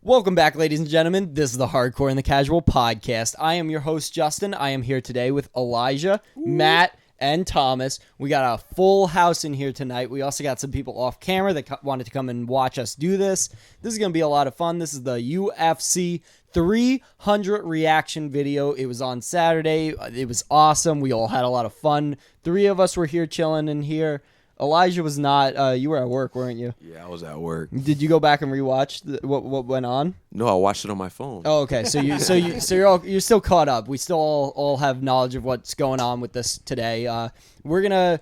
Welcome back, ladies and gentlemen. This is the Hardcore and the Casual Podcast. I am your host, Justin. I am here today with Elijah, Matt, and Thomas. We got a full house in here tonight. We also got some people off camera that wanted to come and watch us do this. This is going to be a lot of fun. This is the UFC 300 reaction video. It was on Saturday. It was awesome. We all had a lot of fun. 3 of us were here chilling in here. Elijah was not. You were at work, weren't you? Yeah, I was at work. Did you go back and rewatch what went on? No, I watched it on my phone. Oh, okay. So you're still caught up. We still all have knowledge of what's going on with this today. We're gonna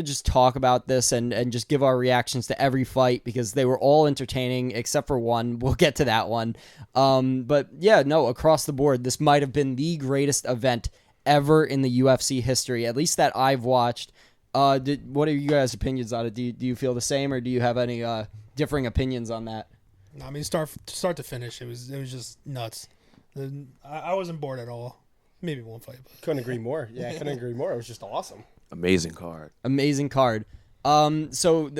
just talk about this and just give our reactions to every fight because they were all entertaining except for one. We'll get to that one. But yeah, no, across the board, this might have been the greatest event ever in the UFC history, at least that I've watched. What are you guys' opinions on it? Do you feel the same, or do you have any differing opinions on that? I mean, start to finish, it was just nuts. I wasn't bored at all. Maybe one fight, but couldn't agree more. Yeah, couldn't agree more. It was just awesome. Amazing card. So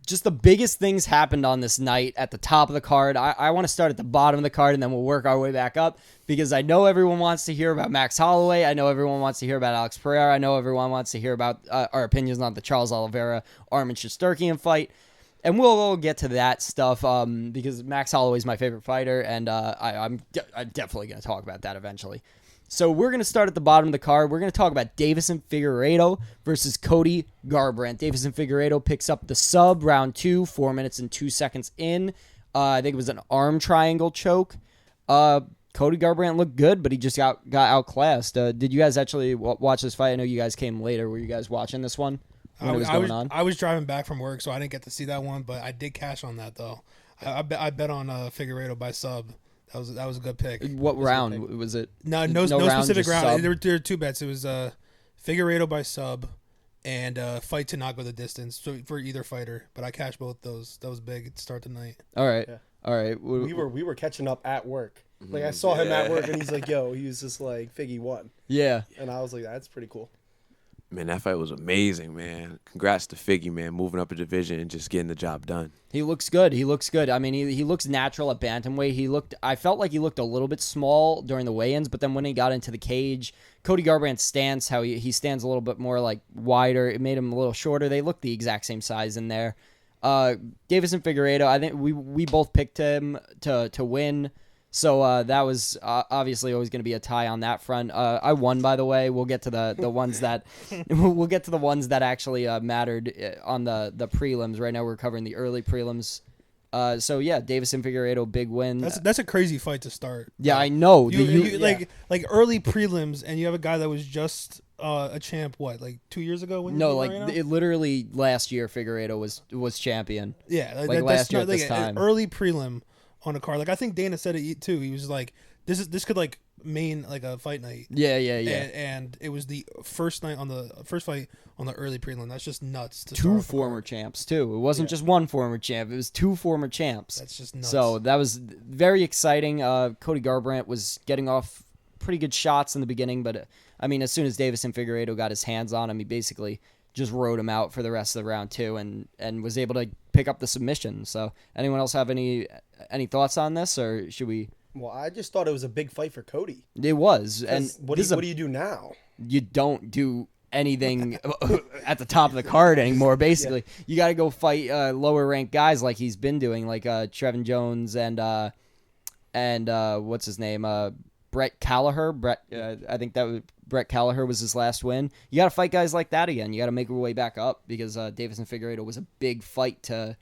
just the biggest things happened on this night at the top of the card. I want to start at the bottom of the card, and then we'll work our way back up because I know everyone wants to hear about Max Holloway. I know everyone wants to hear about Alex Pereira. I know everyone wants to hear about our opinions on the Charles Oliveira Arman Shesterkian fight. And we'll get to that stuff because Max Holloway is my favorite fighter, and I'm definitely going to talk about that eventually. So we're going to start at the bottom of the card. We're going to talk about Deiveson Figueiredo versus Cody Garbrandt. Deiveson Figueiredo picks up the sub, round 2, 4 minutes and 2 seconds in. I think it was an arm triangle choke. Cody Garbrandt looked good, but he just got outclassed. Did you guys actually watch this fight? I know you guys came later. Were you guys watching this one when it was going on? I was driving back from work, so I didn't get to see that one, but I did cash on that, though. I bet on Figueiredo by sub. That was a good pick. What round was it? No specific round. There were 2 bets. It was Figueiredo by sub and fight to not go the distance for either fighter. But I cashed both those. That was big to start the night. All right. Yeah. All right. We were catching up at work. Like I saw him at work and he's like, "Yo," he was just like, "Figgy won." Yeah. And I was like, "That's pretty cool." Man, that fight was amazing, man. Congrats to Figgy, man, moving up a division and just getting the job done. He looks good. I mean, he looks natural at bantamweight. I felt like he looked a little bit small during the weigh-ins, but then when he got into the cage, Cody Garbrandt's stance, how he stands a little bit more like wider, it made him a little shorter. They look the exact same size in there. Deiveson Figueiredo, I think we both picked him to win. So that was obviously always going to be a tie on that front. I won, by the way. We'll get to the ones that actually mattered on the prelims. Right now we're covering the early prelims. So yeah, Deiveson Figueiredo, big win. That's a crazy fight to start. Yeah, I know. Like early prelims, and you have a guy that was just a champ. What, like 2 years ago? It literally last year Figueiredo was champion. Yeah, last year at this time. An early prelim on a card. Like I think Dana said it too. He was like, this could like main like a fight night. Yeah. And it was the first fight on the early prelim. That's just nuts. 2 former champs too. It wasn't just one former champ. It was 2 former champs. That's just nuts. So that was very exciting. Cody Garbrandt was getting off pretty good shots in the beginning, but I mean, as soon as Deiveson Figueiredo got his hands on him, he basically just rode him out for the rest of the round 2 and was able to pick up the submission. So anyone else have any thoughts on this, or should we? Well, I just thought it was a big fight for Cody. It was. And what do you do now? You don't do anything at the top of the card anymore, basically. Yeah. You got to go fight lower ranked guys like he's been doing, like Trevin Jones and what's his name? Brett Callagher. I think that was Brett Callagher was his last win. You got to fight guys like that again. You got to make your way back up because Deiveson Figueiredo was a big fight to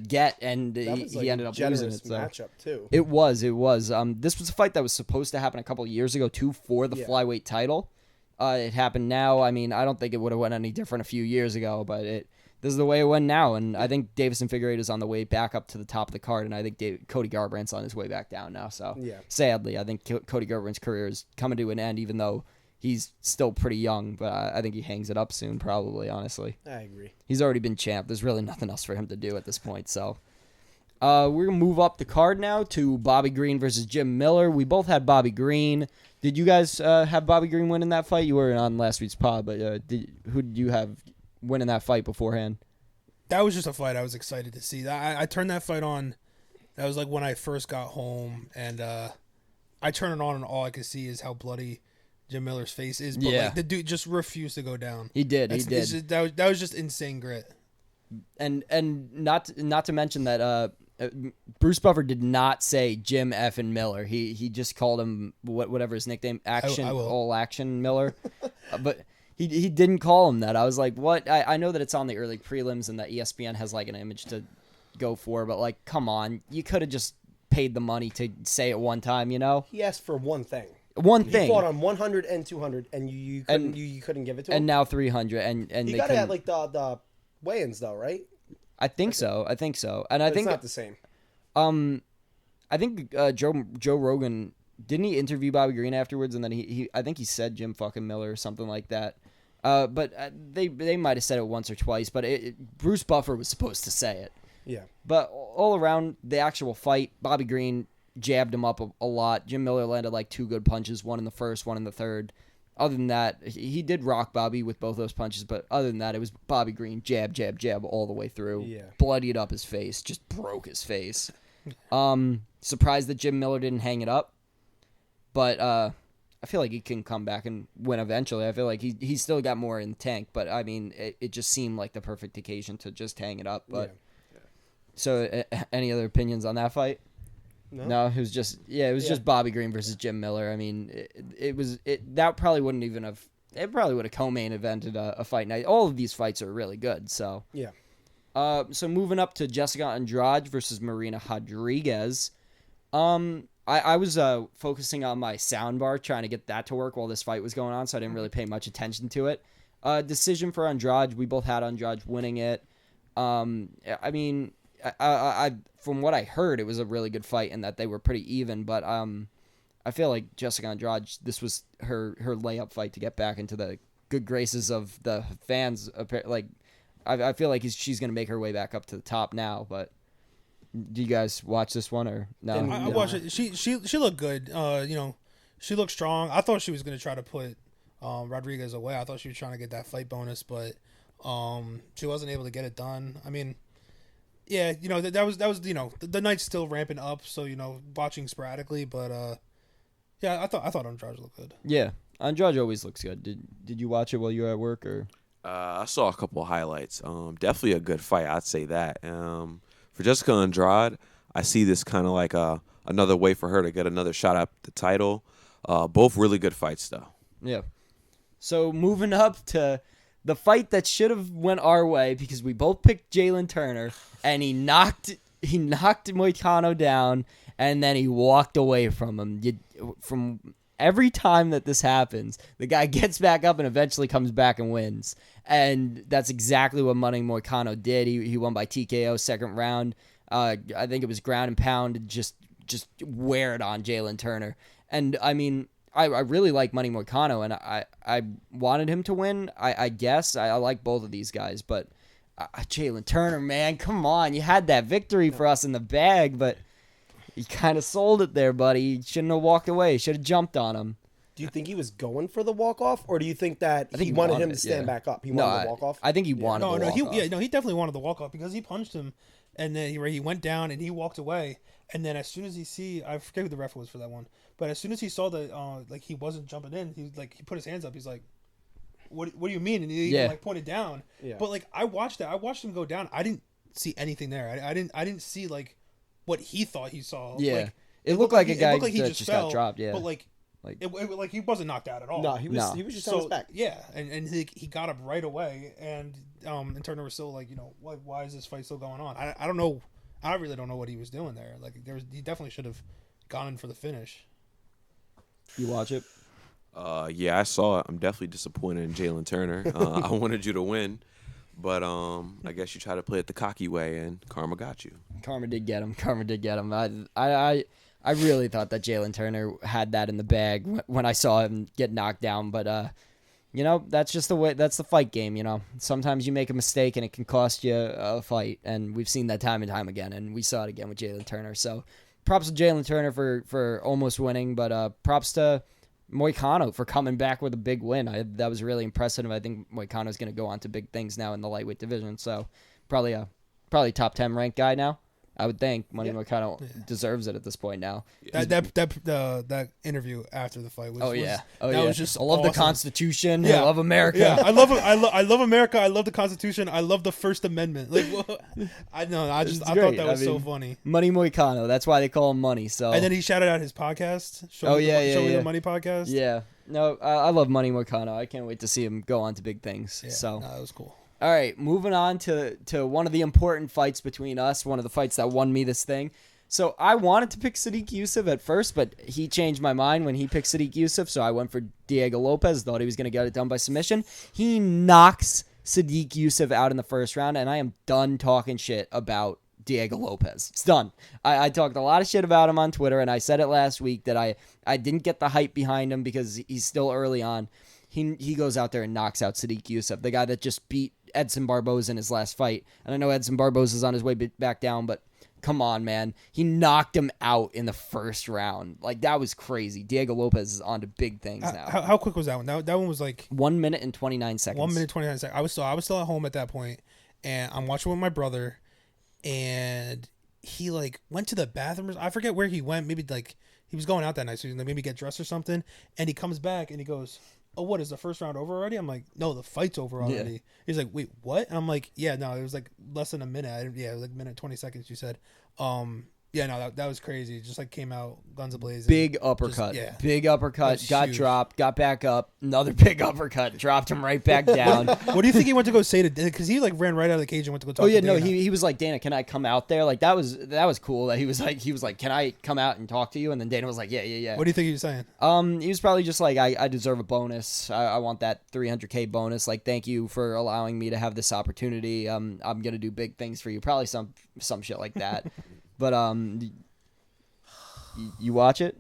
get, and he ended up losing it. So. Matchup too. It was. This was a fight that was supposed to happen a couple of years ago too for the flyweight title. It happened now. I mean, I don't think it would have went any different a few years ago, but this is the way it went now. And I think Deiveson Figueiredo is on the way back up to the top of the card, and I think Cody Garbrandt's on his way back down now. So sadly, I think Cody Garbrandt's career is coming to an end, even though he's still pretty young. But I think he hangs it up soon, probably, honestly. I agree. He's already been champ. There's really nothing else for him to do at this point. So we're going to move up the card now to Bobby Green versus Jim Miller. We both had Bobby Green. Did you guys have Bobby Green win in that fight? You were on last week's pod, but who did you have win in that fight beforehand? That was just a fight I was excited to see. I turned that fight on That was like when I first got home, and I turned it on, and all I could see is how bloody Jim Miller's face is. But like, the dude just refused to go down. He did. That was just insane grit. And not to mention that Bruce Buffer did not say Jim effing Miller. He just called him whatever his nickname, All Action Miller. But he didn't call him that. I was like, what? I know that it's on the early prelims and that ESPN has like an image to go for, but like, come on, you could have just paid the money to say it one time, you know? He asked for one thing. He fought on 100 and 200, and you couldn't give it to him. And now 300, and you got it at like the weigh-ins though, right? I think so. And I think it's not the same. I think Joe Rogan, didn't he interview Bobby Green afterwards, and then I think he said Jim fucking Miller or something like that. But they might have said it once or twice, but Bruce Buffer was supposed to say it. Yeah. But all around the actual fight, Bobby Green jabbed him up a lot. Jim Miller landed like 2 good punches, one in the first, one in the third. Other than that, he did rock Bobby with both those punches, but other than that, it was Bobby Green jab, jab, jab all the way through. Yeah. Bloodied up his face, just broke his face. Surprised that Jim Miller didn't hang it up, but I feel like he can come back and win eventually. I feel like he's still got more in the tank, but I mean, it just seemed like the perfect occasion to just hang it up. But So, any other opinions on that fight? No, it was just just Bobby Green versus Jim Miller. I mean, that probably wouldn't even have. It probably would have co-main evented a fight night. All of these fights are really good. So yeah. So moving up to Jessica Andrade versus Marina Rodriguez. I was focusing on my soundbar, trying to get that to work while this fight was going on, so I didn't really pay much attention to it. Decision for Andrade. We both had Andrade winning it. I mean, I from what I heard, it was a really good fight and that they were pretty even. But I feel like Jessica Andrade, this was her layup fight to get back into the good graces of the fans. Like, I feel like she's going to make her way back up to the top now. But do you guys watch this one or no? I watched it. She looked good. She looked strong. I thought she was going to try to put Rodriguez away. I thought she was trying to get that fight bonus, but she wasn't able to get it done. I mean, yeah, that was the night's still ramping up, so watching sporadically, but yeah, I thought Andrade looked good. Yeah, Andrade always looks good. Did you watch it while you were at work or? I saw a couple of highlights. Definitely a good fight, I'd say that. For Jessica Andrade, I see this kind of like another way for her to get another shot at the title. Both really good fights, though. Yeah. So moving up to the fight that should have went our way because we both picked Jalen Turner, and he knocked Moicano down, and then he walked away from him. From every time that this happens, the guy gets back up and eventually comes back and wins. And that's exactly what Money Moicano did. He won by TKO second round. I think it was ground and pound, just wear it on Jalen Turner. And I mean, I really like Money Moicano, and I wanted him to win. I guess I like both of these guys, but Jalen Turner, man, come on! You had that victory for us in the bag, but you kind of sold it there, buddy. You shouldn't have walked away. Should have jumped on him. Do you think he was going for the walk-off, or do you think that he wanted him to stand back up? He wanted the walk-off? I think he wanted the walk-off. He definitely wanted the walk-off because he punched him, and then he went down and he walked away. And then as soon as I forget who the ref was for that one, but as soon as he saw that like he wasn't jumping in, he put his hands up. He's like, "What do you mean?" And he even pointed down. Yeah. But like I watched him go down. I didn't see anything there. I didn't see like what he thought he saw. Yeah, like, it looked like a guy that just got dropped. Yeah, but like he wasn't knocked out at all. No, he was just on his back. Yeah, and he got up right away, and Turner was still like, why is this fight still going on? I don't know. I really don't know what he was doing there. Like he definitely should have gone in for the finish. You watch it? Yeah, I saw it. I'm definitely disappointed in Jalen Turner. I wanted you to win, but I guess you tried to play it the cocky way, and karma got you. Karma did get him. I really thought that Jalen Turner had that in the bag when I saw him get knocked down, but that's just the way. That's the fight game. Sometimes you make a mistake and it can cost you a fight, and we've seen that time and time again, and we saw it again with Jalen Turner. So, props to Jalen Turner for almost winning, but props to Moicano for coming back with a big win. That was really impressive. I think Moicano is going to go on to big things now in the lightweight division. So, probably top 10 ranked guy now. I would think Money Moicano deserves it at this point now. That interview after the fight was was just I love awesome. the Constitution. I love America. Yeah, I love America. I love the Constitution. I love the First Amendment. Like, I thought that was so funny. Money Moicano. That's why they call him Money. So and then he shouted out his podcast. Show Me the Money podcast. Yeah, no, I love Money Moicano. I can't wait to see him go on to big things. Yeah, so that was cool. All right, moving on to one of the important fights between us, one of the fights that won me this thing. So I wanted to pick Sadiq Yusuff at first, but he changed my mind when he picked Sadiq Yusuff, so I went for Diego Lopez, thought he was going to get it done by submission. He knocks Sadiq Yusuff out in the first round, and I am done talking shit about Diego Lopez. It's done. I talked a lot of shit about him on Twitter, and I said it last week that I didn't get the hype behind him because he's still early on. He goes out there and knocks out Sadiq Yusuff, the guy that just beat Edson Barboza in his last fight. And I know Edson Barboza is on his way back down, but come on, man. He knocked him out in the first round. Like, that was crazy. Diego Lopez is on to big things now. How quick was that one? That one was like 1 minute and 29 seconds. 1 minute 29 seconds. I was still at home at that point, and I'm watching with my brother, and he like went to the bathroom. I forget where he went. Maybe like he was going out that night, so he maybe get dressed or something. And he comes back and he goes, "Oh, what, is the first round over already?" I'm like, "No, the fight's over already." Yeah. He's like, "Wait, what?" And I'm like, "Yeah, no, it was like less than a minute. It was like a minute 20 seconds." You said, yeah, no, that was crazy. Just like came out guns ablazing. Big uppercut. Big uppercut. Got huge. Dropped. Got back up. Another big uppercut. Dropped him right back down. What do you think he went to go say to Dana? Because he like ran right out of the cage and went to go talk. Oh yeah, to Dana. no, he was like, "Dana, can I come out there?" Like that was cool. That he was like, "Can I come out and talk to you?" And then Dana was like, "Yeah." What do you think he was saying? He was probably just like, "I deserve a bonus. I want that $300K bonus. Like, thank you for allowing me to have this opportunity. I'm gonna do big things for you." Probably some shit like that. But You watch it?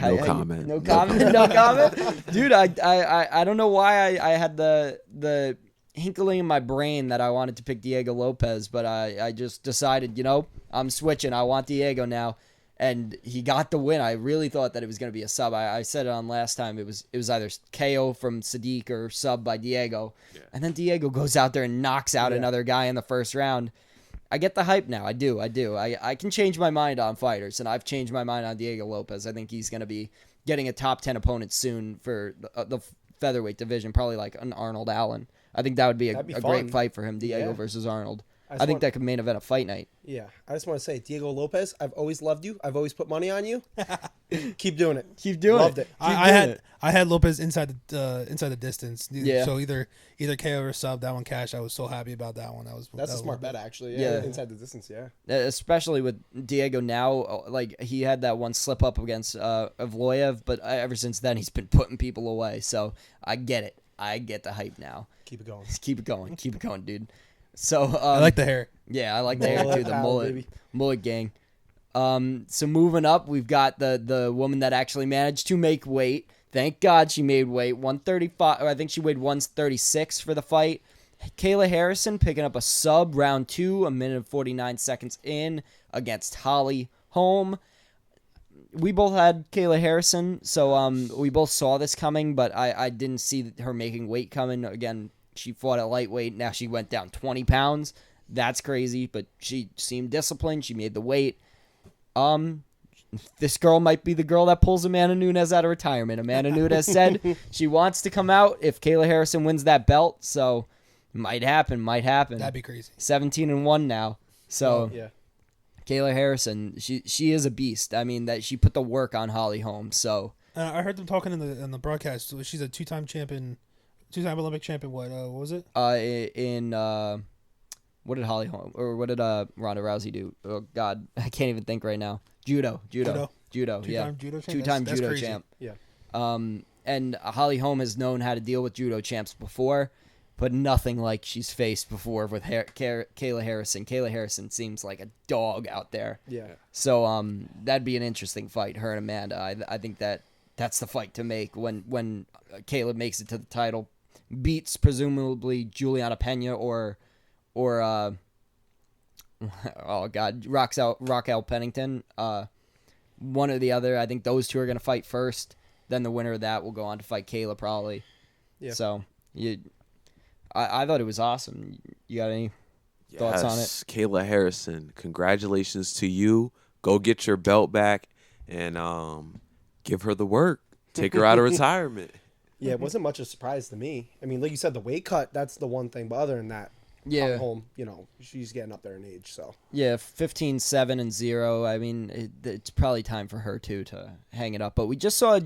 No comment. No comment. Dude, I don't know why I had the hinkling in my brain that I wanted to pick Diego Lopez, but I just decided, I'm switching. I want Diego now. And he got the win. I really thought that it was going to be a sub. I said it on last time. It was either KO from Sadiq or sub by Diego. Yeah. And then Diego goes out there and knocks out another guy in the first round. I get the hype now. I do. I can change my mind on fighters, and I've changed my mind on Diego Lopez. I think he's going to be getting a top 10 opponent soon for the featherweight division, probably like an Arnold Allen. I think that would be a great fight for him, Diego versus Arnold. I think that could main event a fight night. Yeah, I just want to say, Diego Lopez, I've always loved you. I've always put money on you. Keep doing it. Loved it. I had Lopez inside the distance. Yeah. So either KO or sub. That one cash. I was so happy about that one. That's a smart bet actually. Yeah. Inside the distance. Yeah. Especially with Diego now, like he had that one slip up against Evloev, but ever since then he's been putting people away. So I get it. I get the hype now. Keep it going. Keep it going. Keep it going, dude. So I like the hair. Yeah, I like the hair too. The mullet gang. So moving up, we've got the woman that actually managed to make weight. Thank God she made weight. 135. I think she weighed 136 for the fight. Kayla Harrison picking up a sub round 2, 1 minute and 49 seconds in against Holly Holm. We both had Kayla Harrison, so we both saw this coming, but I didn't see her making weight coming. Again, she fought at lightweight. Now she went down 20 pounds. That's crazy, but she seemed disciplined. She made the weight. This girl might be the girl that pulls Amanda Nunes out of retirement. Amanda Nunes said she wants to come out if Kayla Harrison wins that belt, so might happen. That'd be crazy. 17-1 now. So yeah. Kayla Harrison, she is a beast. I mean, that she put the work on Holly Holm. So I heard them talking in the broadcast. She's a two-time champion. Two-time Olympic champion. What was it? What did Holly Holm or what did Ronda Rousey do? Oh God, I can't even think right now. Judo. Two-time Yeah, judo champ. Two-time That's judo crazy. champ. Yeah. And Holly Holm has known how to deal with judo champs before, but nothing like she's faced before with Kayla Harrison. Kayla Harrison seems like a dog out there. Yeah. So that'd be an interesting fight, her and Amanda. I think that's the fight to make when Kayla makes it to the title, beats presumably Juliana Pena or oh God, Raquel Pennington. One or the other. I think those two are gonna fight first. Then the winner of that will go on to fight Kayla probably. Yeah. So I thought it was awesome. You got any? Thoughts on it? Kayla Harrison, congratulations to you. Go get your belt back and give her the work. Take her out of retirement. Yeah, it wasn't much of a surprise to me. I mean, like you said, the weight cut, that's the one thing. But other than that, Yeah. home, she's getting up there in age. So Yeah, 15-7-0. I mean, it's probably time for her too to hang it up. But we just saw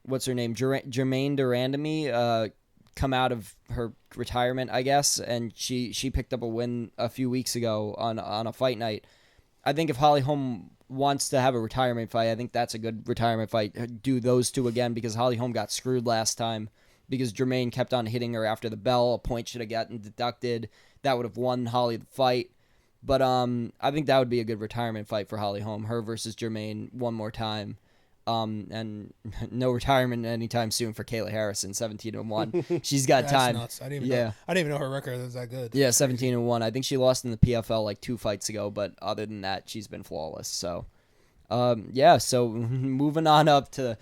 what's her name, Jermaine Durandamy, come out of her retirement, I guess, and she picked up a win a few weeks ago on a fight night. I think if Holly Holm wants to have a retirement fight, I think that's a good retirement fight. Do those two again, because Holly Holm got screwed last time because Jermaine kept on hitting her after the bell. A point should have gotten deducted. That would have won Holly the fight. But I think that would be a good retirement fight for Holly Holm, her versus Jermaine one more time. And no retirement anytime soon for Kayla Harrison, 17-1. She's got That's time. nuts. I didn't even know her record was that good. Yeah, 17-1. I think she lost in the PFL like 2 fights ago, but other than that, she's been flawless. So, so moving on up to,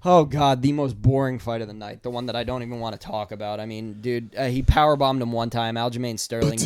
oh God, the most boring fight of the night, the one that I don't even want to talk about. I mean, dude, he powerbombed him one time. Aljamain Sterling.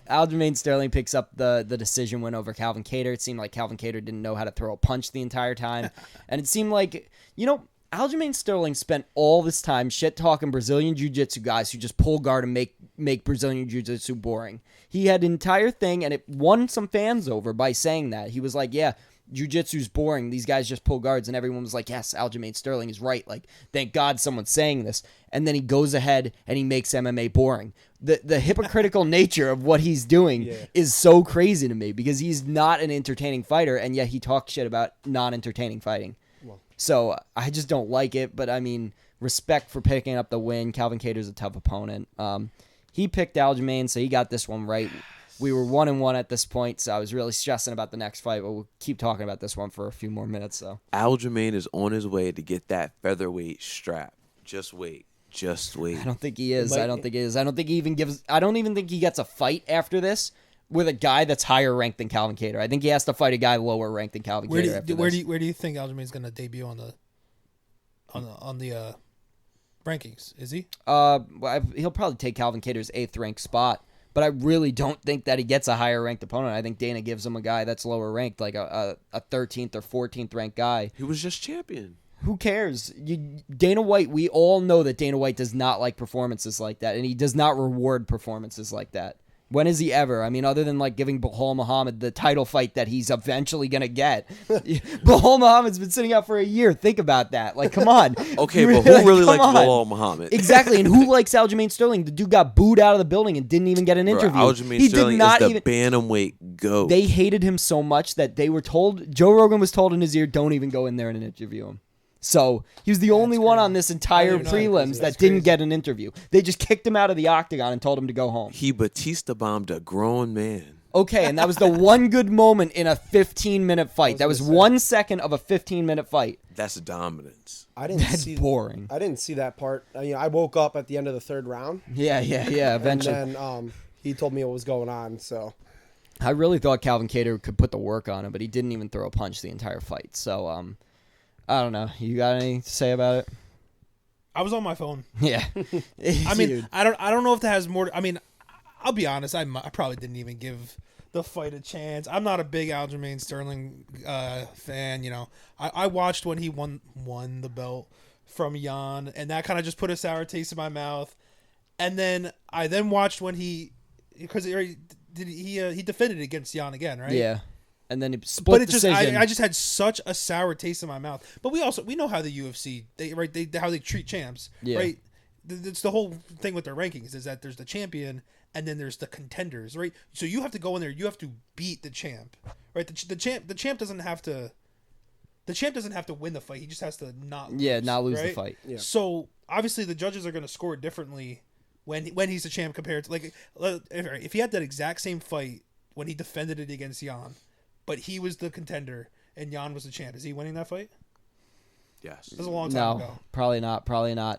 Aljamain Sterling picks up the decision win over Calvin Kattar. It seemed like Calvin Kattar didn't know how to throw a punch the entire time. And it seemed like, Aljamain Sterling spent all this time shit-talking Brazilian Jiu-Jitsu guys who just pull guard and make Brazilian Jiu-Jitsu boring. He had an entire thing, and it won some fans over by saying that. He was like, yeah, Jiu-Jitsu's boring. These guys just pull guards. And everyone was like, yes, Aljamain Sterling is right. Like, thank God someone's saying this. And then he goes ahead and he makes MMA boring. The hypocritical nature of what he's doing is so crazy to me because he's not an entertaining fighter, and yet he talks shit about non-entertaining fighting. So I just don't like it, but I mean, respect for picking up the win. Calvin Kattar's a tough opponent. He picked Aljamain, so he got this one right. We were 1-1 at this point, so I was really stressing about the next fight, but we'll keep talking about this one for a few more minutes. So Aljamain is on his way to get that featherweight strap. Just wait. I don't think he is. I don't think he gets a fight after this with a guy that's higher ranked than Calvin Kattar. I think he has to fight a guy lower ranked than Calvin Kattar. Where do you think Aljamain's going to debut on the rankings? Is he? He'll probably take Calvin Kattar's 8th ranked spot, but I really don't think that he gets a higher ranked opponent. I think Dana gives him a guy that's lower ranked, like a 13th or 14th ranked guy. He was just champion. Who cares? Dana White, we all know that Dana White does not like performances like that, and he does not reward performances like that. When is he ever? I mean, other than like giving Belal Muhammad the title fight that he's eventually going to get. Belal Muhammad's been sitting out for a year. Think about that. Like, come on. Okay, but who really likes Belal Muhammad? Exactly, and who likes Aljamain Sterling? The dude got booed out of the building and didn't even get an interview. Aljamain Sterling is the bantamweight GOAT. They hated him so much that they were told, Joe Rogan was told in his ear, don't even go in there and interview him. So he was the only one on this entire prelims that didn't get an interview. They just kicked him out of the octagon and told him to go home. He Batista bombed a grown man. Okay, and that was the one good moment in a 15-minute fight. That was 1 second of a 15-minute fight. That's dominance. That's boring. I didn't see that part. I woke up at the end of the 3rd round. Yeah, eventually. And then he told me what was going on, so. I really thought Calvin Kattar could put the work on him, but he didn't even throw a punch the entire fight. So, I don't know. You got anything to say about it? I was on my phone. Yeah. I mean, I don't know if that has more. I mean, I'll be honest. I probably didn't even give the fight a chance. I'm not a big Aljamain Sterling fan. I watched when he won the belt from Jan, and that kind of just put a sour taste in my mouth. And then I watched when he defended against Jan again, right? Yeah. And then it split decision. I just had such a sour taste in my mouth. But we know how the UFC how they treat champs, right? It's the whole thing with their rankings is that there's the champion and then there's the contenders, right? So you have to go in there, you have to beat the champ, right? The champ doesn't have to. The champ doesn't have to win the fight. He just has to not lose. Yeah, not lose right? the fight. Yeah. So obviously the judges are going to score differently when he's the champ compared to like if he had that exact same fight when he defended it against Jan. But he was the contender, and Jan was the champ. Is he winning that fight? Yes. That was a long time ago. No, probably not.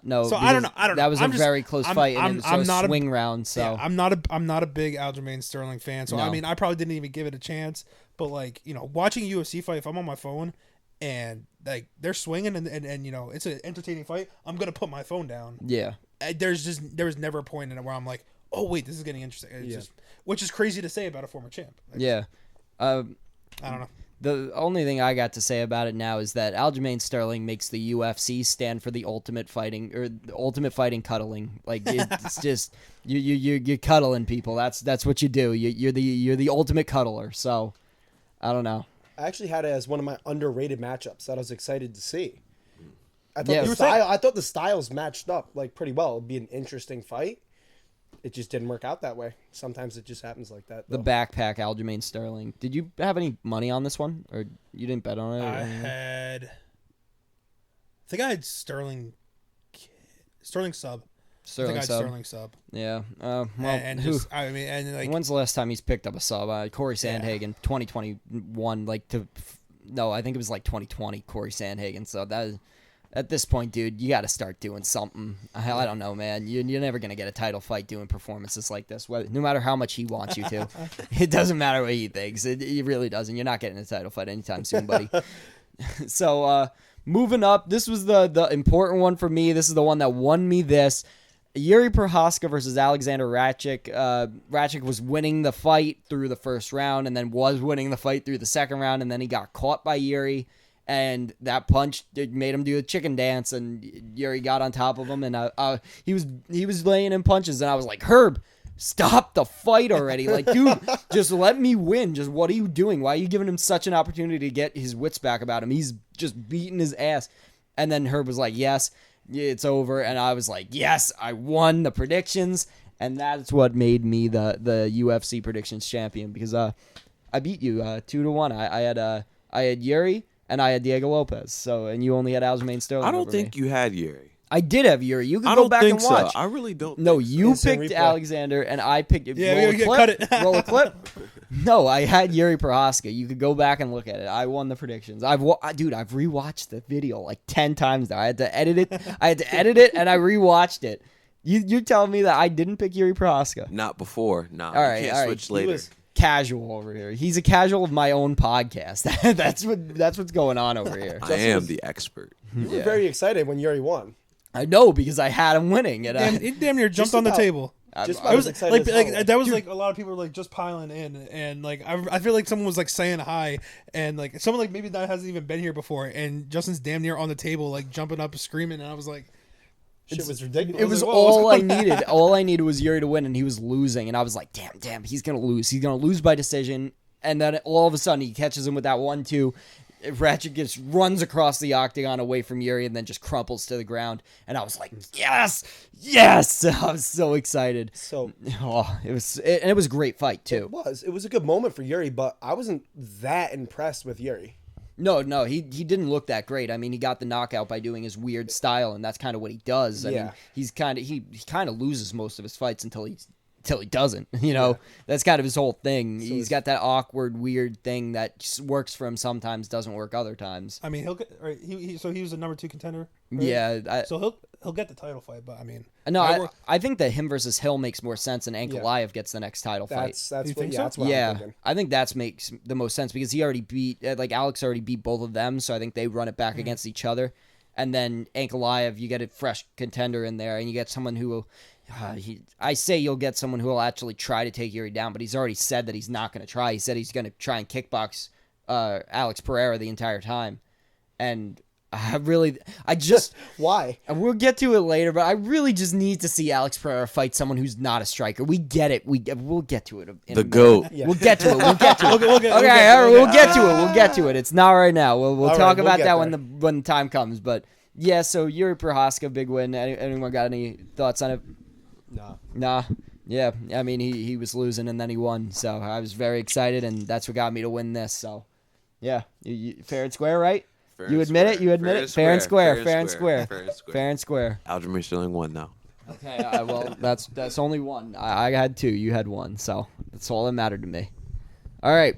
No. So I don't know. That was a very close fight, and it was a swing round. So yeah, I'm not a big Aljamain Sterling fan. So I mean, I probably didn't even give it a chance. But like watching a UFC fight, if I'm on my phone and like they're swinging and it's an entertaining fight, I'm gonna put my phone down. Yeah. there was never a point in it where I'm like, oh wait, this is getting interesting. It's just, which is crazy to say about a former champ. Yeah. I don't know. The only thing I got to say about it now is that Aljamain Sterling makes the UFC stand for the ultimate fighting cuddling. Like it's just you're cuddling people. That's what you do. You're the ultimate cuddler. So I don't know. I actually had it as one of my underrated matchups that I was excited to see. I Yeah. thought the styles matched up like pretty well. It'd be an interesting fight. It just didn't work out that way. Sometimes it just happens like that. The backpack Aljamain Sterling. Did you have any money on this one, or you didn't bet on it? I think I had Sterling sub. Sterling I think I had sub. Sterling sub. Yeah. Well, And who? just, I mean, and like, When's the last time he's picked up a sub? Corey Sandhagen, 2021. No, I think it was like 2020. Corey Sandhagen. So that. At this point, dude, you got to start doing something. I don't know, man. You're never going to get a title fight doing performances like this, no matter how much he wants you to. It doesn't matter what he thinks. It really doesn't. You're not getting a title fight anytime soon, buddy. So, moving up, this was the important one for me. This is the one that won me this. Yuri Prochazka versus Alexander Rakic. Rakic was winning the fight through the first round and then was winning the fight through the second round, and then he got caught by Yuri. And that punch made him do a chicken dance, and Yuri got on top of him, and he was laying in punches, and I was like, Herb, stop the fight already. Like, dude, just let me win. Just what are you doing? Why are you giving him such an opportunity to get his wits back about him? He's just beating his ass. And then Herb was like, yes, it's over. And I was like, yes, I won the predictions. And that's what made me the UFC predictions champion, because I beat you 2-1. I had Yuri. And I had Diego Lopez. And you only had Aljamain Sterling. I don't think you had Yuri. I did have Yuri. You can I go don't back think and watch. so. I really don't. No, think so. you Instant picked replay. Alexander, and I picked. Yeah, roll a we clip. cut it. Roll a clip. No, I had Yuri Prochazka. You could go back and look at it. I won the predictions. I've rewatched the video like 10 times now. I had to edit it. And I rewatched it. You're telling me that I didn't pick Yuri Prochazka? Not before. Nah. All right, you can't all right. switch later. Casual over here. He's a casual of my own podcast. That's what's going on over here. I am the expert. You were very excited when Yuri won. I know, because I had him winning. And it damn near jumped Just on the about. table. Just I was excited like as hell. that was like a lot of people were like just piling in, and like I feel like someone was like saying hi, and like someone like maybe that hasn't even been here before, and Justin's damn near on the table like jumping up screaming, and I was like, Shit was ridiculous. It was like, whoa, what's all I going on? needed. All I needed was Yuri to win, and he was losing. And I was like, damn, he's going to lose. He's going to lose by decision. And then all of a sudden, he catches him with that 1-2. Rakic just runs across the octagon away from Yuri and then just crumples to the ground. And I was like, yes! I was so excited. So it was a great fight, too. it was a good moment for Yuri, but I wasn't that impressed with Yuri. No, he didn't look that great. I mean, he got the knockout by doing his weird style, and that's kind of what he does. I mean, he kind of loses most of his fights until he doesn't. That's kind of his whole thing. So He's got that awkward, weird thing that just works for him sometimes, doesn't work other times. I mean, he'll get right, he was a number 2 contender. Right? Yeah, So he'll get the title fight, but I mean, I think that him versus Hill makes more sense, and Ankalaev gets the next title fight. That's You what, think yeah, so? that's what I'm Yeah, thinking. I think that makes the most sense because he already beat Alex already beat both of them, so I think they run it back against each other, and then Ankalaev, you get a fresh contender in there, and you get someone who will. You'll get someone who will actually try to take Yuri down, but he's already said that he's not going to try. He said he's going to try and kickbox Alex Pereira the entire time, and Why? we'll get to it later, but I really just need to see Alex Pereira fight someone who's not a striker. We get it. We'll get to it. In The a minute. GOAT. Yeah. We'll get to it. We'll get to it. We'll get to it. We'll get to it. It's not right now. We'll All talk right, we'll about get that there. when the time comes. But yeah, so Yuri Prochazka, big win. Anyone got any thoughts on it? No. Nah. Yeah, I mean, he was losing and then he won, so I was very excited, and that's what got me to win this. So, yeah, you fair and square, right? Fair You and admit square. it? You admit it? Fair and square. Fair and square. Fair and square. Fair and square. Aljamain Sterling won now. Okay, well, that's only one. I had 2. You had 1, so that's all that mattered to me. All right,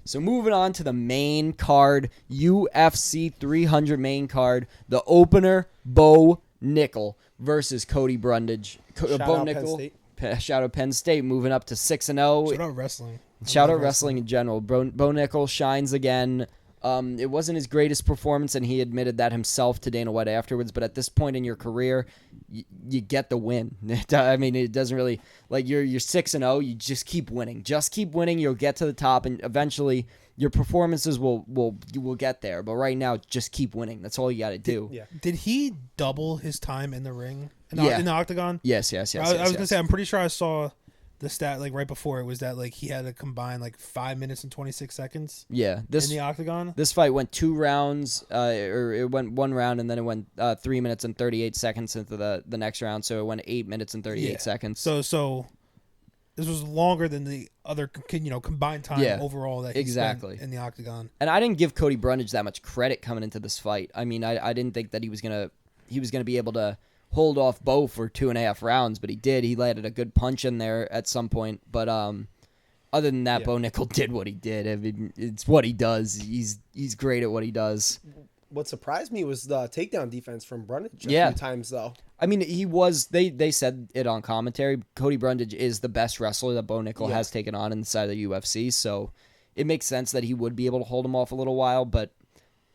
so moving on to the main card, UFC 300 main card, the opener, Bo Nickel versus Cody Brundage. Shout Bo out Nickel. Penn State. Shout out Penn State, moving up to 6-0. shout out wrestling. Shout out wrestling in general. Bo Nickel shines again. It wasn't his greatest performance, and he admitted that himself to Dana White afterwards. But at this point in your career, you get the win. I mean, it doesn't really like you're 6-0. You just keep winning. Just keep winning. You'll get to the top, and eventually your performances will get there. But right now, just keep winning. That's all you got to do. Yeah. Did he double his time in the ring in the octagon? Yes. I was gonna say I'm pretty sure I saw the stat like right before it was that like he had to combine like 5 minutes and 26 seconds. Yeah, in the octagon. This fight went 2 rounds, or it went 1 round, and then it went 3 minutes and 38 seconds into the next round. So it went 8 minutes and 38 seconds. So this was longer than the other combined time overall that he spent in the octagon. And I didn't give Cody Brundage that much credit coming into this fight. I mean, I didn't think that he was gonna be able to hold off Bo for 2.5 rounds, but he did. He landed a good punch in there at some point. But other than that, Bo Nickel did what he did. I mean, it's what he does. He's great at what he does. What surprised me was the takedown defense from Brundage a few times, though. I mean, he was. They said it on commentary. Cody Brundage is the best wrestler that Bo Nickel has taken on inside of the UFC, so it makes sense that he would be able to hold him off a little while, but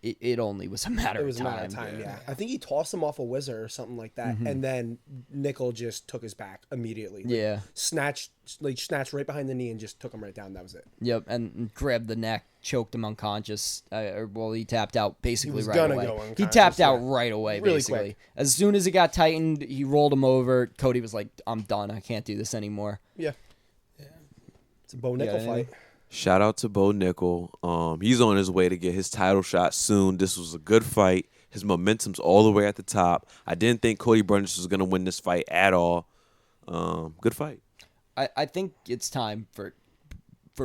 it only was a matter of time. It was a matter of time, yeah. I think he tossed him off a whizzer or something like that, and then Nickel just took his back immediately. Yeah. Snatched right behind the knee and just took him right down. That was it. Yep, and grabbed the neck, choked him unconscious. He tapped out basically right away. He tapped out right away, really basically. quick. As soon as it got tightened, he rolled him over. Cody was like, I'm done. I can't do this anymore. Yeah. It's a Bo Nickel fight. Shout out to Bo Nickel. He's on his way to get his title shot soon. This was a good fight. His momentum's all the way at the top. I didn't think Cody Brundage was going to win this fight at all. Good fight. I think it's time for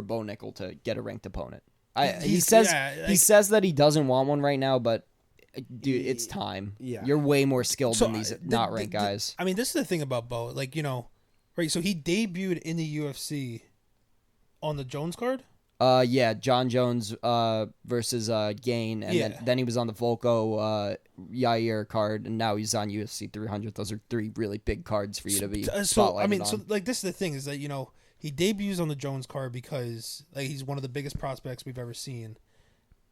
Bo Nickel to get a ranked opponent. He says that he doesn't want one right now, but dude, it's time. Yeah. You're way more skilled than these not ranked guys. I mean, this is the thing about Bo. Like, right, so he debuted in the UFC on the Jones card? John Jones versus Gain, and then he was on the Volko Yair card, and now he's on UFC 300. Those are 3 really big cards for you to be spotlighted on. So like this is the thing is that he debuts on the Jones card because like he's one of the biggest prospects we've ever seen.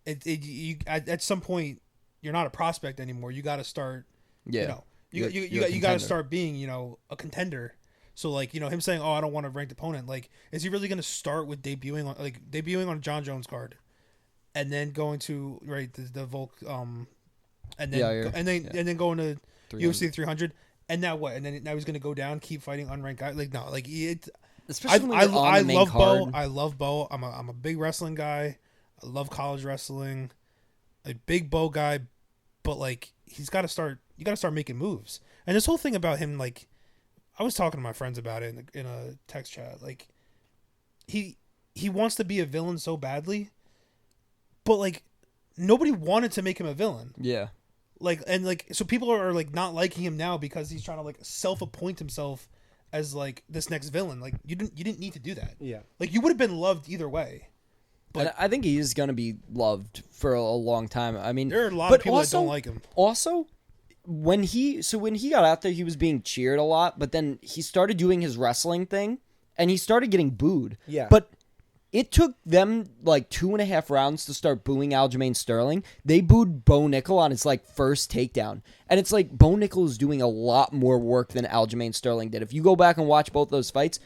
At some point you're not a prospect anymore. You got to start. Yeah. You got to start being a contender. So like him saying, "Oh, I don't want a ranked opponent." Like, is he really going to start with debuting on John Jones card, and then going to the Volk and then going to UFC 300, and now what? And then now he's going to go down, keep fighting unranked guys. Like no, like it. Especially I love Bo. I love Bo. I'm a big wrestling guy. I love college wrestling. A big Bo guy, but like he's got to start. You got to start making moves. And this whole thing about him, like. I was talking to my friends about it in a text chat. Like, he wants to be a villain so badly, but like nobody wanted to make him a villain. Yeah. So people are like not liking him now because he's trying to like self-appoint himself as like this next villain. Like you didn't need to do that. Yeah. Like you would have been loved either way. But and I think he is going to be loved for a long time. I mean, there are a lot of people that don't like him. Also, when he got out there, he was being cheered a lot, but then he started doing his wrestling thing, and he started getting booed. Yeah. But it took them like 2.5 rounds to start booing Aljamain Sterling. They booed Bo Nickel on his like first takedown, and it's like Bo Nickel is doing a lot more work than Aljamain Sterling did. If you go back and watch both those fights,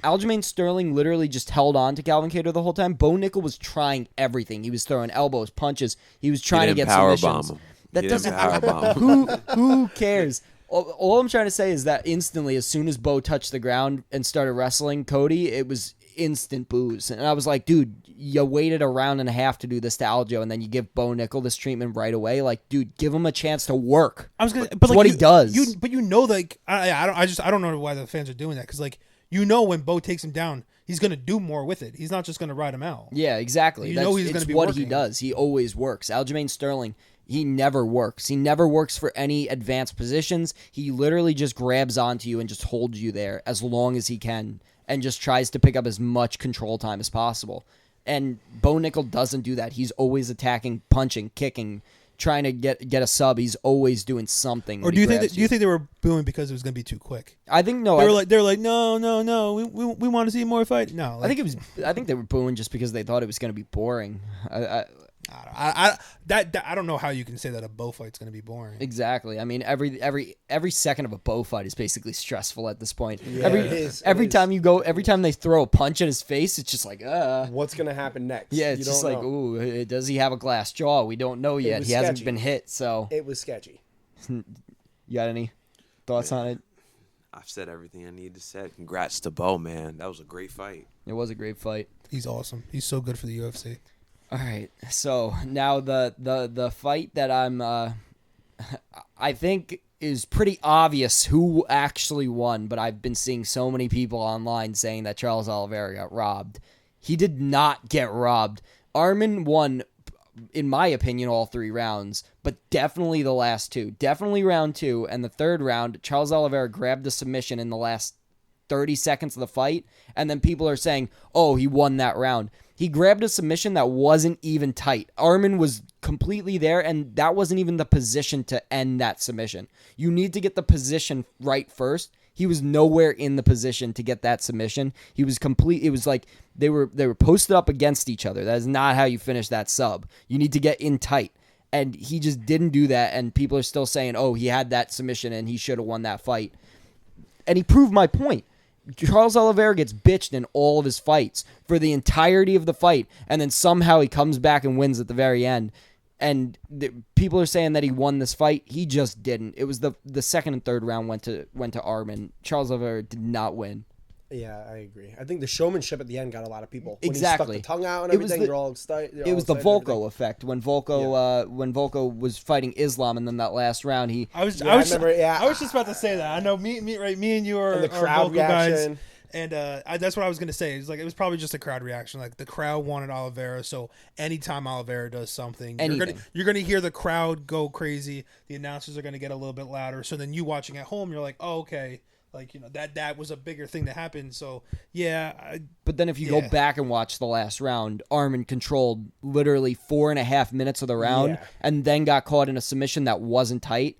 Aljamain Sterling literally just held on to Calvin Kattar the whole time. Bo Nickel was trying everything. He was throwing elbows, punches. He was trying to get submissions. That doesn't who cares? All I'm trying to say is that instantly, as soon as Bo touched the ground and started wrestling Cody, it was instant boos. And I was like, dude, you waited a round and a half to do this to Aljo, and then you give Bo Nickel this treatment right away. Like, dude, give him a chance to work. I was gonna, but like, what he does. Like I don't know why the fans are doing that because like when Bo takes him down, he's gonna do more with it. He's not just gonna ride him out. Yeah, exactly. He's gonna be what working. He does. He always works. Aljamain Sterling. He never works. He never works for any advanced positions. He literally just grabs onto you and just holds you there as long as he can and just tries to pick up as much control time as possible. And Bo Nickel doesn't do that. He's always attacking, punching, kicking, trying to get a sub. He's always doing something. Or do you think they were booing because it was going to be too quick? I think no. They were like no. We want to see more fight. No, I think they were booing just because they thought it was going to be boring. I don't know how you can say that a Bo fight's going to be boring. Exactly. I mean, every second of a Bo fight is basically stressful at this point. Yeah, every time they throw a punch in his face, it's just like, what's gonna happen next? Yeah, it's just like, ooh, does he have a glass jaw? We don't know yet. He hasn't been hit, so it was sketchy. You got any thoughts on it? I've said everything I need to say. Congrats to Bo, man. That was a great fight. It was a great fight. He's awesome. He's so good for the UFC. All right, so now the fight that I think is pretty obvious who actually won, but I've been seeing so many people online saying that Charles Oliveira got robbed. He did not get robbed. Arman won, in my opinion, all 3 rounds, but definitely the last 2. Definitely round 2, and the third round, Charles Oliveira grabbed the submission in the last 30 seconds of the fight, and then people are saying, oh, he won that round. He grabbed a submission that wasn't even tight. Arman was completely there, and that wasn't even the position to end that submission. You need to get the position right first. He was nowhere in the position to get that submission. He was complete. It was like they were posted up against each other. That is not how you finish that sub. You need to get in tight, and he just didn't do that, and people are still saying, oh, he had that submission, and he should have won that fight. And he proved my point. Charles Oliveira gets bitched in all of his fights for the entirety of the fight, and then somehow he comes back and wins at the very end. And people are saying that he won this fight. He just didn't. It was the second and third round went to Arman. Charles Oliveira did not win. Yeah, I agree. I think the showmanship at the end got a lot of people. Exactly. When he stuck the tongue out and everything, they're all excited. It was the Volko effect when Volko was fighting Islam, and then that last round I was just about to say that. I know me and you are the crowd Volko reaction. Guys. And that's what I was going to say. It was probably just a crowd reaction. Like, the crowd wanted Oliveira, so anytime Oliveira does something, you're going to hear the crowd go crazy. The announcers are going to get a little bit louder. So then you watching at home, you're like, oh, okay. Like, that was a bigger thing that happened. So, yeah. But then if you go back and watch the last round, Arman controlled literally 4.5 minutes of the round and then got caught in a submission that wasn't tight.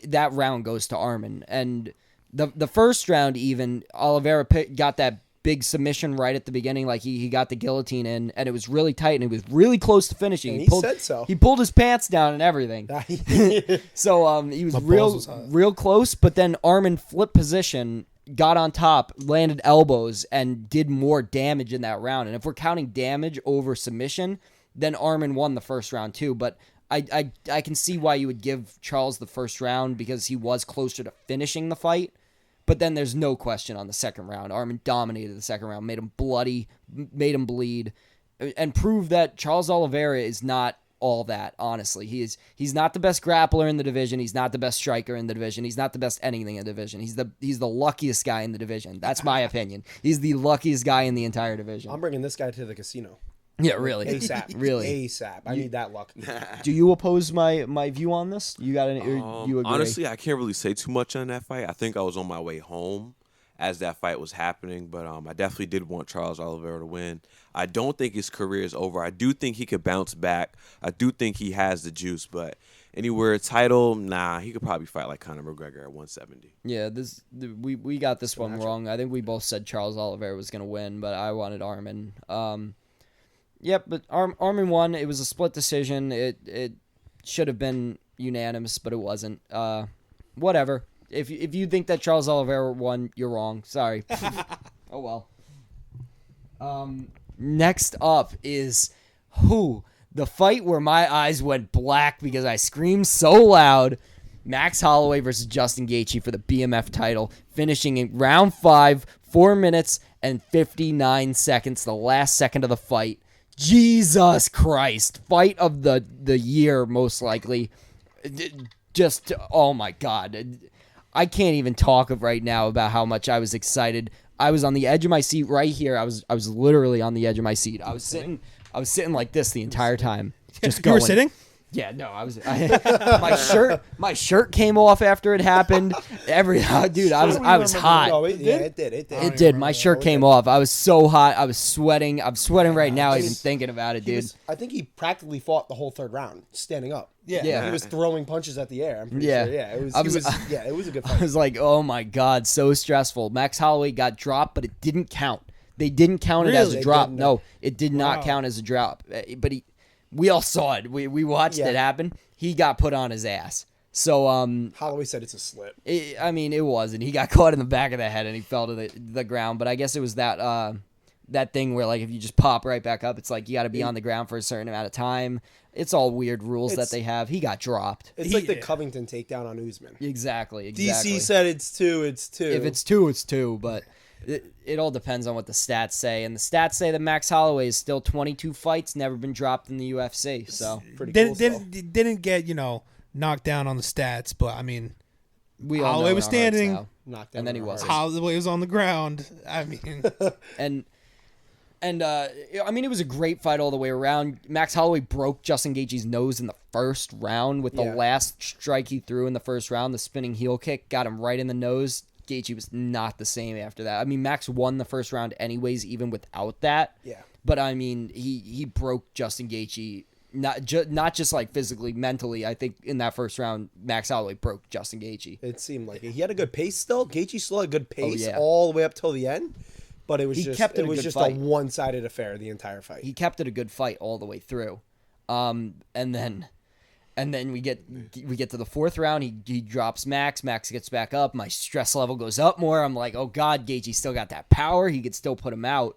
That round goes to Arman. And the first round even, Oliveira got that big submission right at the beginning. Like, he got the guillotine in, and it was really tight, and it was really close to finishing. And he said so. He pulled his pants down and everything. So he was real close, but then Arman flipped position, got on top, landed elbows, and did more damage in that round. And if we're counting damage over submission, then Arman won the first round too. But I can see why you would give Charles the first round, because he was closer to finishing the fight. But then there's no question on the second round. Arman dominated the second round, made him bloody, made him bleed, and proved that Charles Oliveira is not all that, honestly. He's not the best grappler in the division. He's not the best striker in the division. He's not the best anything in the division. He's the luckiest guy in the division. That's my opinion. He's the luckiest guy in the entire division. I'm bringing this guy to the casino. Yeah, really. ASAP. Really. ASAP. I need that luck. Do you oppose my view on this? You got any? You agree? Honestly, I can't really say too much on that fight. I think I was on my way home as that fight was happening, but I definitely did want Charles Oliveira to win. I don't think his career is over. I do think he could bounce back. I do think he has the juice, but anywhere title, nah, he could probably fight like Conor McGregor at 170. Yeah, we got this one wrong. I think we both said Charles Oliveira was going to win, but I wanted Arman. Yep, but Arman won. It was a split decision. It should have been unanimous, but it wasn't. Whatever. If you think that Charles Oliveira won, you're wrong. Sorry. Oh well. Next up is the fight where my eyes went black because I screamed so loud. Max Holloway versus Justin Gaethje for the BMF title, finishing in round 5, 4 minutes and 59 seconds, the last second of the fight. Jesus Christ. Fight of the year, most likely. Just, oh my God. I can't even talk right now about how much I was excited. I was on the edge of my seat right here. I was literally on the edge of my seat. I was sitting like this the entire time. Just going. You were sitting? Yeah, no, my shirt came off after it happened. Dude, I was hot. No, it did. It did. My shirt came off. I was so hot. I was sweating. I'm sweating right now even thinking about it, dude. I think he practically fought the whole third round standing up. Yeah. He was throwing punches at the air. I'm pretty sure. Yeah, it was a good fight. I was like, oh my God, so stressful. Max Holloway got dropped, but it didn't count. They didn't count it as a drop. No, it did not count as a drop. But We all saw it. We watched it happen. He got put on his ass. So Holloway said it's a slip. It wasn't. He got caught in the back of the head and he fell to the ground. But I guess it was that thing where like if you just pop right back up, it's like you got to be on the ground for a certain amount of time. It's all weird rules that they have. He got dropped. It's like the Covington takedown on Usman. Exactly. DC said it's 2. It's 2. If it's 2, it's 2. But it all depends on what the stats say. And the stats say that Max Holloway is still 22 fights, never been dropped in the UFC. So pretty cool. Didn't get knocked down on the stats, but I mean, Holloway was standing, knocked down, and then he was. Holloway was on the ground. I mean, And I mean, it was a great fight all the way around. Max Holloway broke Justin Gaethje's nose in the first round with the last strike he threw in the first round. The spinning heel kick got him right in the nose. Gaethje was not the same after that. I mean, Max won the first round anyways, even without that. Yeah. But I mean, he broke Justin Gaethje, not just like physically, mentally. I think in that first round, Max Holloway broke Justin Gaethje. It seemed like it. He had a good pace still. Gaethje still had a good pace all the way up till the end. But it was just a one-sided affair the entire fight. He kept it a good fight all the way through, and then we get to the fourth round. He drops Max. Max gets back up. My stress level goes up more. I'm like, oh God, Gaethje still got that power. He could still put him out.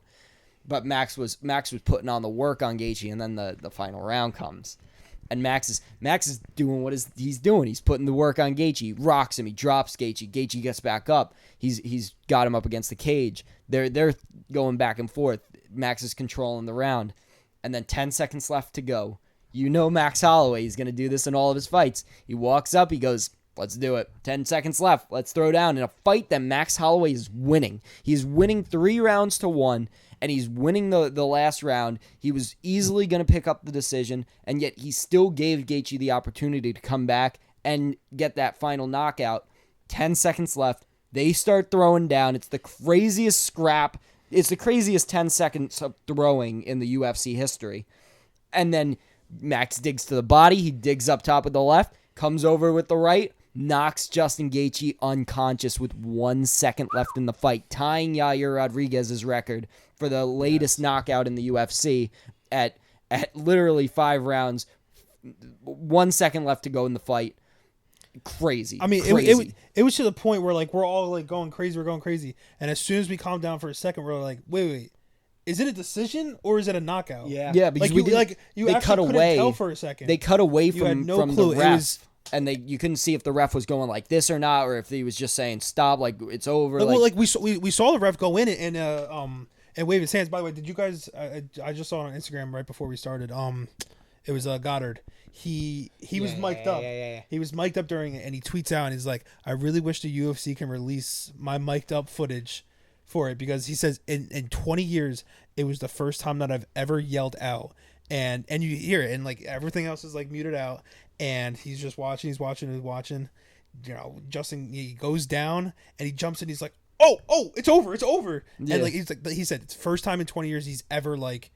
But Max was putting on the work on Gaethje, and then the final round comes. And Max is doing what he's doing. He's putting the work on Gaethje. Rocks him. He drops Gaethje. Gaethje gets back up. He's got him up against the cage. They're going back and forth. Max is controlling the round. And then 10 seconds left to go. You know Max Holloway is going to do this in all of his fights. He walks up. He goes, let's do it. 10 seconds left. Let's throw down in a fight that Max Holloway is winning. He's winning 3 rounds to 1. And he's winning the last round. He was easily going to pick up the decision, and yet he still gave Gaethje the opportunity to come back and get that final knockout. 10 seconds left. They start throwing down. It's the craziest scrap. It's the craziest 10 seconds of throwing in the UFC history. And then Max digs to the body. He digs up top with the left, comes over with the right, knocks Justin Gaethje unconscious with 1 second left in the fight, tying Yair Rodriguez's record for the latest knockout in the UFC at literally 5 rounds, 1 second left to go in the fight. Crazy. I mean, crazy. It was to the point where like we're all like going crazy. We're going crazy, and as soon as we calm down for a second, we're like, wait. Is it a decision or is it a knockout? Yeah, because they cut away. Tell for a second. They cut away from the ref. And you couldn't see if the ref was going like this or not, or if he was just saying stop, like it's over. We saw the ref go in and wave his hands. By the way, did you guys? I just saw it on Instagram right before we started. It was Goddard. He was mic'd up. Yeah. He was mic'd up during it, and he tweets out and he's like, "I really wish the UFC can release my mic'd up footage for it because he says in 20 years it was the first time that I've ever yelled out." And you hear it, and like everything else is like muted out. And he's just watching. He's watching. You know, Justin, he goes down and he jumps in. He's like, "Oh, it's over. Yeah. And like he said, it's the first time in 20 years he's ever like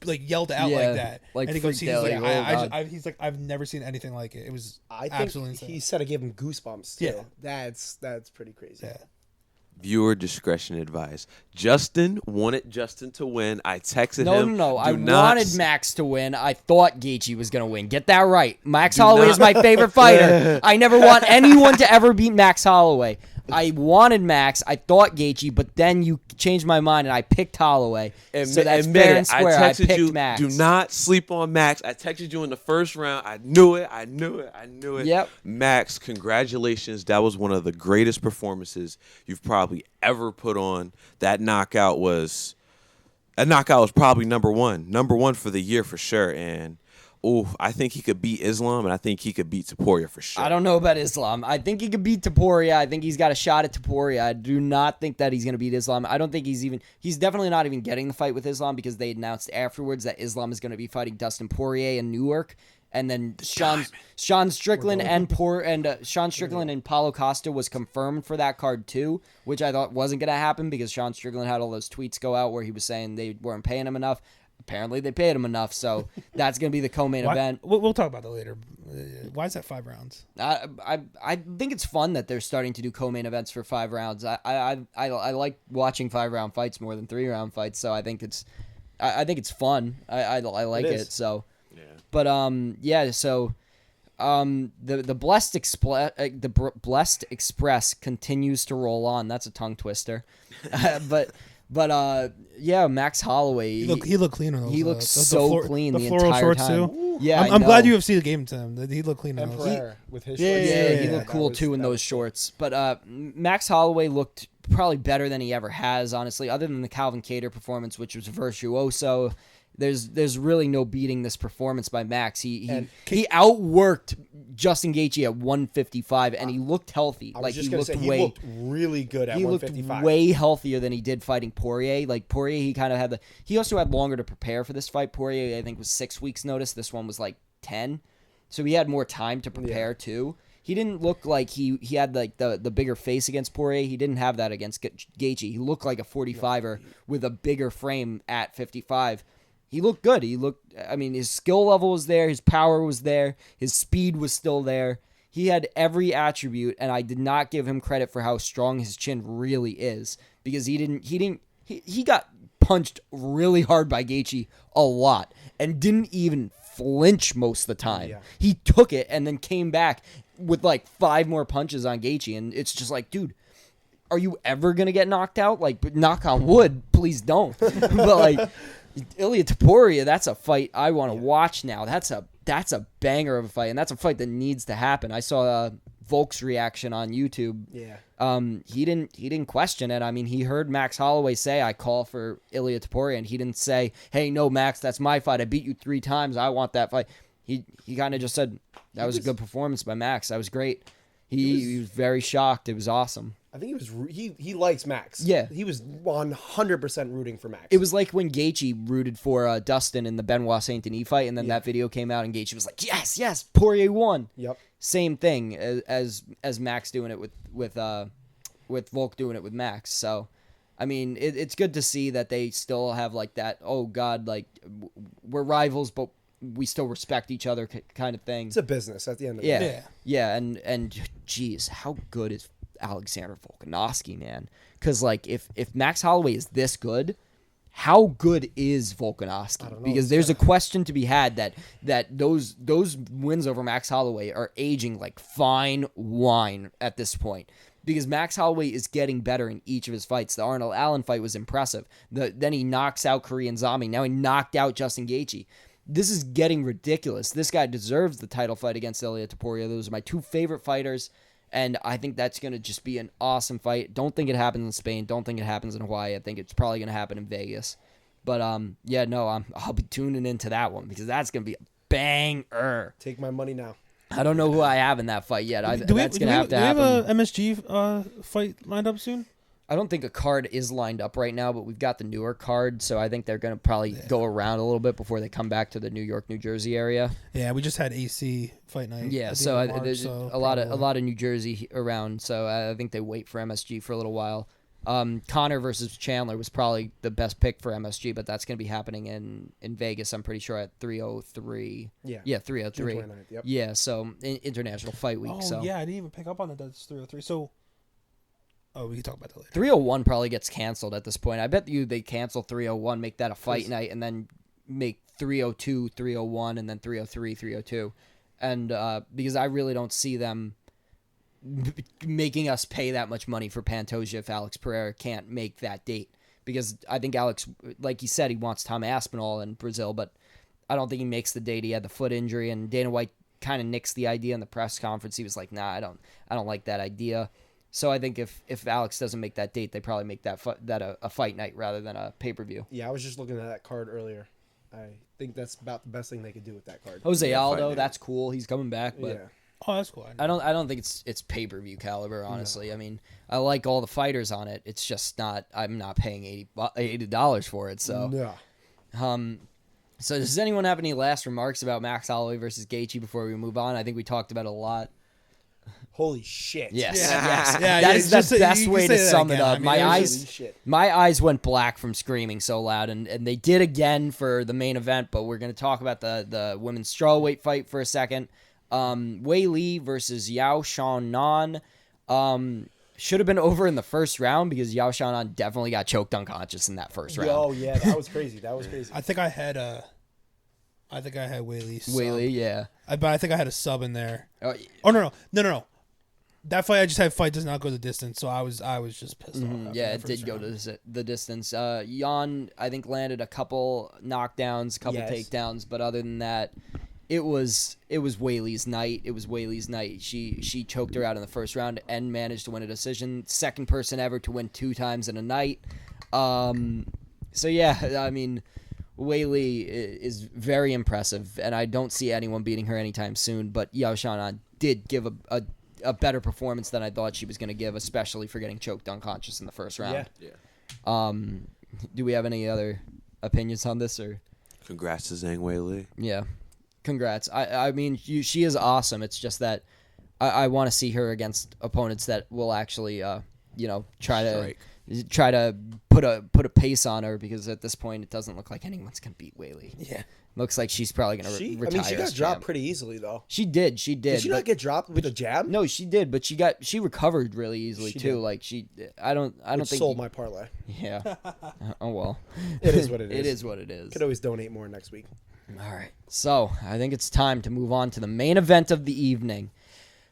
yelled out like that. Like, and he goes, he's like, I've never seen anything like it. It was absolutely insane. He said it gave him goosebumps too. Yeah, that's pretty crazy. Yeah. Viewer discretion advised. Justin wanted Justin to win. I texted him. No. I wanted Max to win. I thought Gaethje was going to win. Get that right. Max Holloway is my favorite fighter. I never want anyone to ever beat Max Holloway. I wanted Max. I thought Gaethje, but then you changed my mind and I picked Holloway. So that's fair and square. I picked Max. Do not sleep on Max. I texted you in the first round. I knew it. Yep. Max, congratulations. That was one of the greatest performances you've probably ever put on. That knockout was probably number one for the year for sure. And I think he could beat Islam, and I think he could beat Topuria for sure. I don't know about Islam. I think he could beat Topuria. I think he's got a shot at Topuria. I do not think that he's going to beat Islam. I don't think he's definitely not even getting the fight with Islam because they announced afterwards that Islam is going to be fighting Dustin Poirier in Newark. And then Sean Strickland and Paulo Costa was confirmed for that card too, which I thought wasn't going to happen because Sean Strickland had all those tweets go out where he was saying they weren't paying him enough. Apparently they paid him enough, so that's going to be the co-main event. We'll talk about that later. Why is that 5 rounds? I think it's fun that they're starting to do co-main events for 5 rounds. I like watching 5-round fights more than 3-round fights, so I think it's fun. I like it. So Yeah. But yeah. So the Blessed Express continues to roll on. That's a tongue twister. But yeah, Max Holloway. He looked clean on those. He looked so clean the floral entire shorts time. too. Yeah, I'm glad know. UFC gave him to him. He looked clean on those. Emperor with his Yeah, shorts. he looked that cool was- too in that those was shorts. But Max Holloway looked probably better than he ever has, honestly, other than the Calvin Kattar performance, which was virtuoso. There's really no beating this performance by Max. He outworked Justin Gaethje at 155, and he looked healthy. I was Like just he gonna looked say, way. he looked really good at He looked 155. way healthier than he did fighting Poirier. Like Poirier, he kind of had he also had longer to prepare for this fight. Poirier, I think, was 6 weeks notice. This one was like 10, so he had more time to prepare too. He didn't look like he had like the bigger face against Poirier. He didn't have that against Gaethje. He looked like a 45er with a bigger frame at 55. He looked good. I mean, his skill level was there. His power was there. His speed was still there. He had every attribute, and I did not give him credit for how strong his chin really is because he got punched really hard by Gaethje a lot and didn't even flinch most of the time. Yeah. He took it and then came back with like 5 more punches on Gaethje, and it's just like, dude, are you ever gonna get knocked out? Like, knock on wood, please don't. But like, Ilia Topuria, that's a fight I want to watch now. That's a banger of a fight, and that's a fight that needs to happen. I saw Volk's reaction on YouTube. Yeah. He didn't question it. I mean, he heard Max Holloway say, "I call for Ilia Topuria," and he didn't say, "Hey, no, Max, that's my fight. I beat you 3 times. I want that fight." He kind of just said, "That was a good performance by Max. That was great." He was very shocked. It was awesome. I think he likes Max. Yeah. He was 100% rooting for Max. It was like when Gaethje rooted for Dustin in the Benoit Saint Denis fight, and then that video came out, and Gaethje was like, "Yes, Poirier won." Yep. Same thing as Max doing it with Volk doing it with Max. So, I mean, it's good to see that they still have like that. Oh God, like we're rivals, but we still respect each other kind of thing. It's a business at the end of the day. Yeah, and geez, how good is Alexander Volkanovski, man? Because like if Max Holloway is this good, how good is Volkanovski? Because there's a question to be had that those wins over Max Holloway are aging like fine wine at this point. Because Max Holloway is getting better in each of his fights. The Arnold Allen fight was impressive. Then he knocks out Korean Zombie. Now he knocked out Justin Gaethje. This is getting ridiculous. This guy deserves the title fight against Ilia Topuria. Those are my 2 favorite fighters, and I think that's going to just be an awesome fight. Don't think it happens in Spain. Don't think it happens in Hawaii. I think it's probably going to happen in Vegas. But, yeah, no, I'll be tuning into that one because that's going to be a banger. Take my money now. I don't know who I have in that fight yet. That's going to have to happen. Do we have a MSG fight lined up soon? I don't think a card is lined up right now, but we've got the Newark card, so I think they're going to probably go around a little bit before they come back to the New York, New Jersey area. Yeah, we just had AC fight night. Yeah, so there's a lot of New Jersey around, so I think they wait for MSG for a little while. Connor versus Chandler was probably the best pick for MSG, but that's going to be happening in Vegas, I'm pretty sure, at 303. Yeah, 303. June 29th, yep. Yeah, so International Fight Week. Oh, yeah, I didn't even pick up on that. That's 303. So, we can talk about that later. 301 probably gets canceled at this point. I bet you they cancel 301, make that a fight night, and then make 302, 301, and then 303, 302. And because I really don't see them making us pay that much money for Pantoja if Alex Pereira can't make that date. Because I think Alex, like he said, he wants Tom Aspinall in Brazil, but I don't think he makes the date. He had the foot injury, and Dana White kind of nixed the idea in the press conference. He was like, "Nah, I don't like that idea." So I think if Alex doesn't make that date, they probably make that a fight night rather than a pay-per-view. Yeah, I was just looking at that card earlier. I think that's about the best thing they could do with that card. Jose Aldo, that's cool. He's coming back, but Yeah. Oh, that's cool. I don't think it's pay-per-view caliber, honestly. No. I mean, I like all the fighters on it. It's just not. I'm not paying $80 for it. So No. So does anyone have any last remarks about Max Holloway versus Gaethje before we move on? I think we talked about it a lot. Holy shit. Yes. Yeah. Yes. Yeah, that is the best you way to say that sum it again. up. I mean, My eyes went black from screaming so loud, and they did again for the main event, but we're going to talk about the women's strawweight fight for a second. Wei Li versus Yao Shannan. Should have been over in the first round because Yao Shannan definitely got choked unconscious in that first round. Oh, yeah, that was crazy. That was crazy. I think I had I think I had Weili. Weili, yeah. But I think I had a sub in there. Oh, No. That fight I just had does not go the distance, so I was just pissed off. yeah, it did go to the distance. Jan, I think, landed a couple knockdowns, couple takedowns, but other than that, it was Weili's night. It was Weili's night. She choked her out in the first round and managed to win a decision. Second person ever to win 2 times in a night. So yeah, I mean, Weili is very impressive, and I don't see anyone beating her anytime soon. But Yao Shannon did give a better performance than I thought she was going to give, especially for getting choked unconscious in the first round. Yeah. Do we have any other opinions on this? Or Congrats to Zhang Weili. Yeah, congrats. I mean, she is awesome. It's just that I want to see her against opponents that will actually, try to put a pace on her, because at this point it doesn't look like anyone's gonna beat Weili. Yeah. Looks like she's probably gonna retire. I mean, she got as dropped champ. pretty easily though. She did. Did she not get dropped with a jab? No, she did, but she recovered really easily She too. did. Like I don't think sold my parlay. Yeah. Oh well. It is what it is. It is what it is. Could always donate more next week. All right. So I think it's time to move on to the main event of the evening.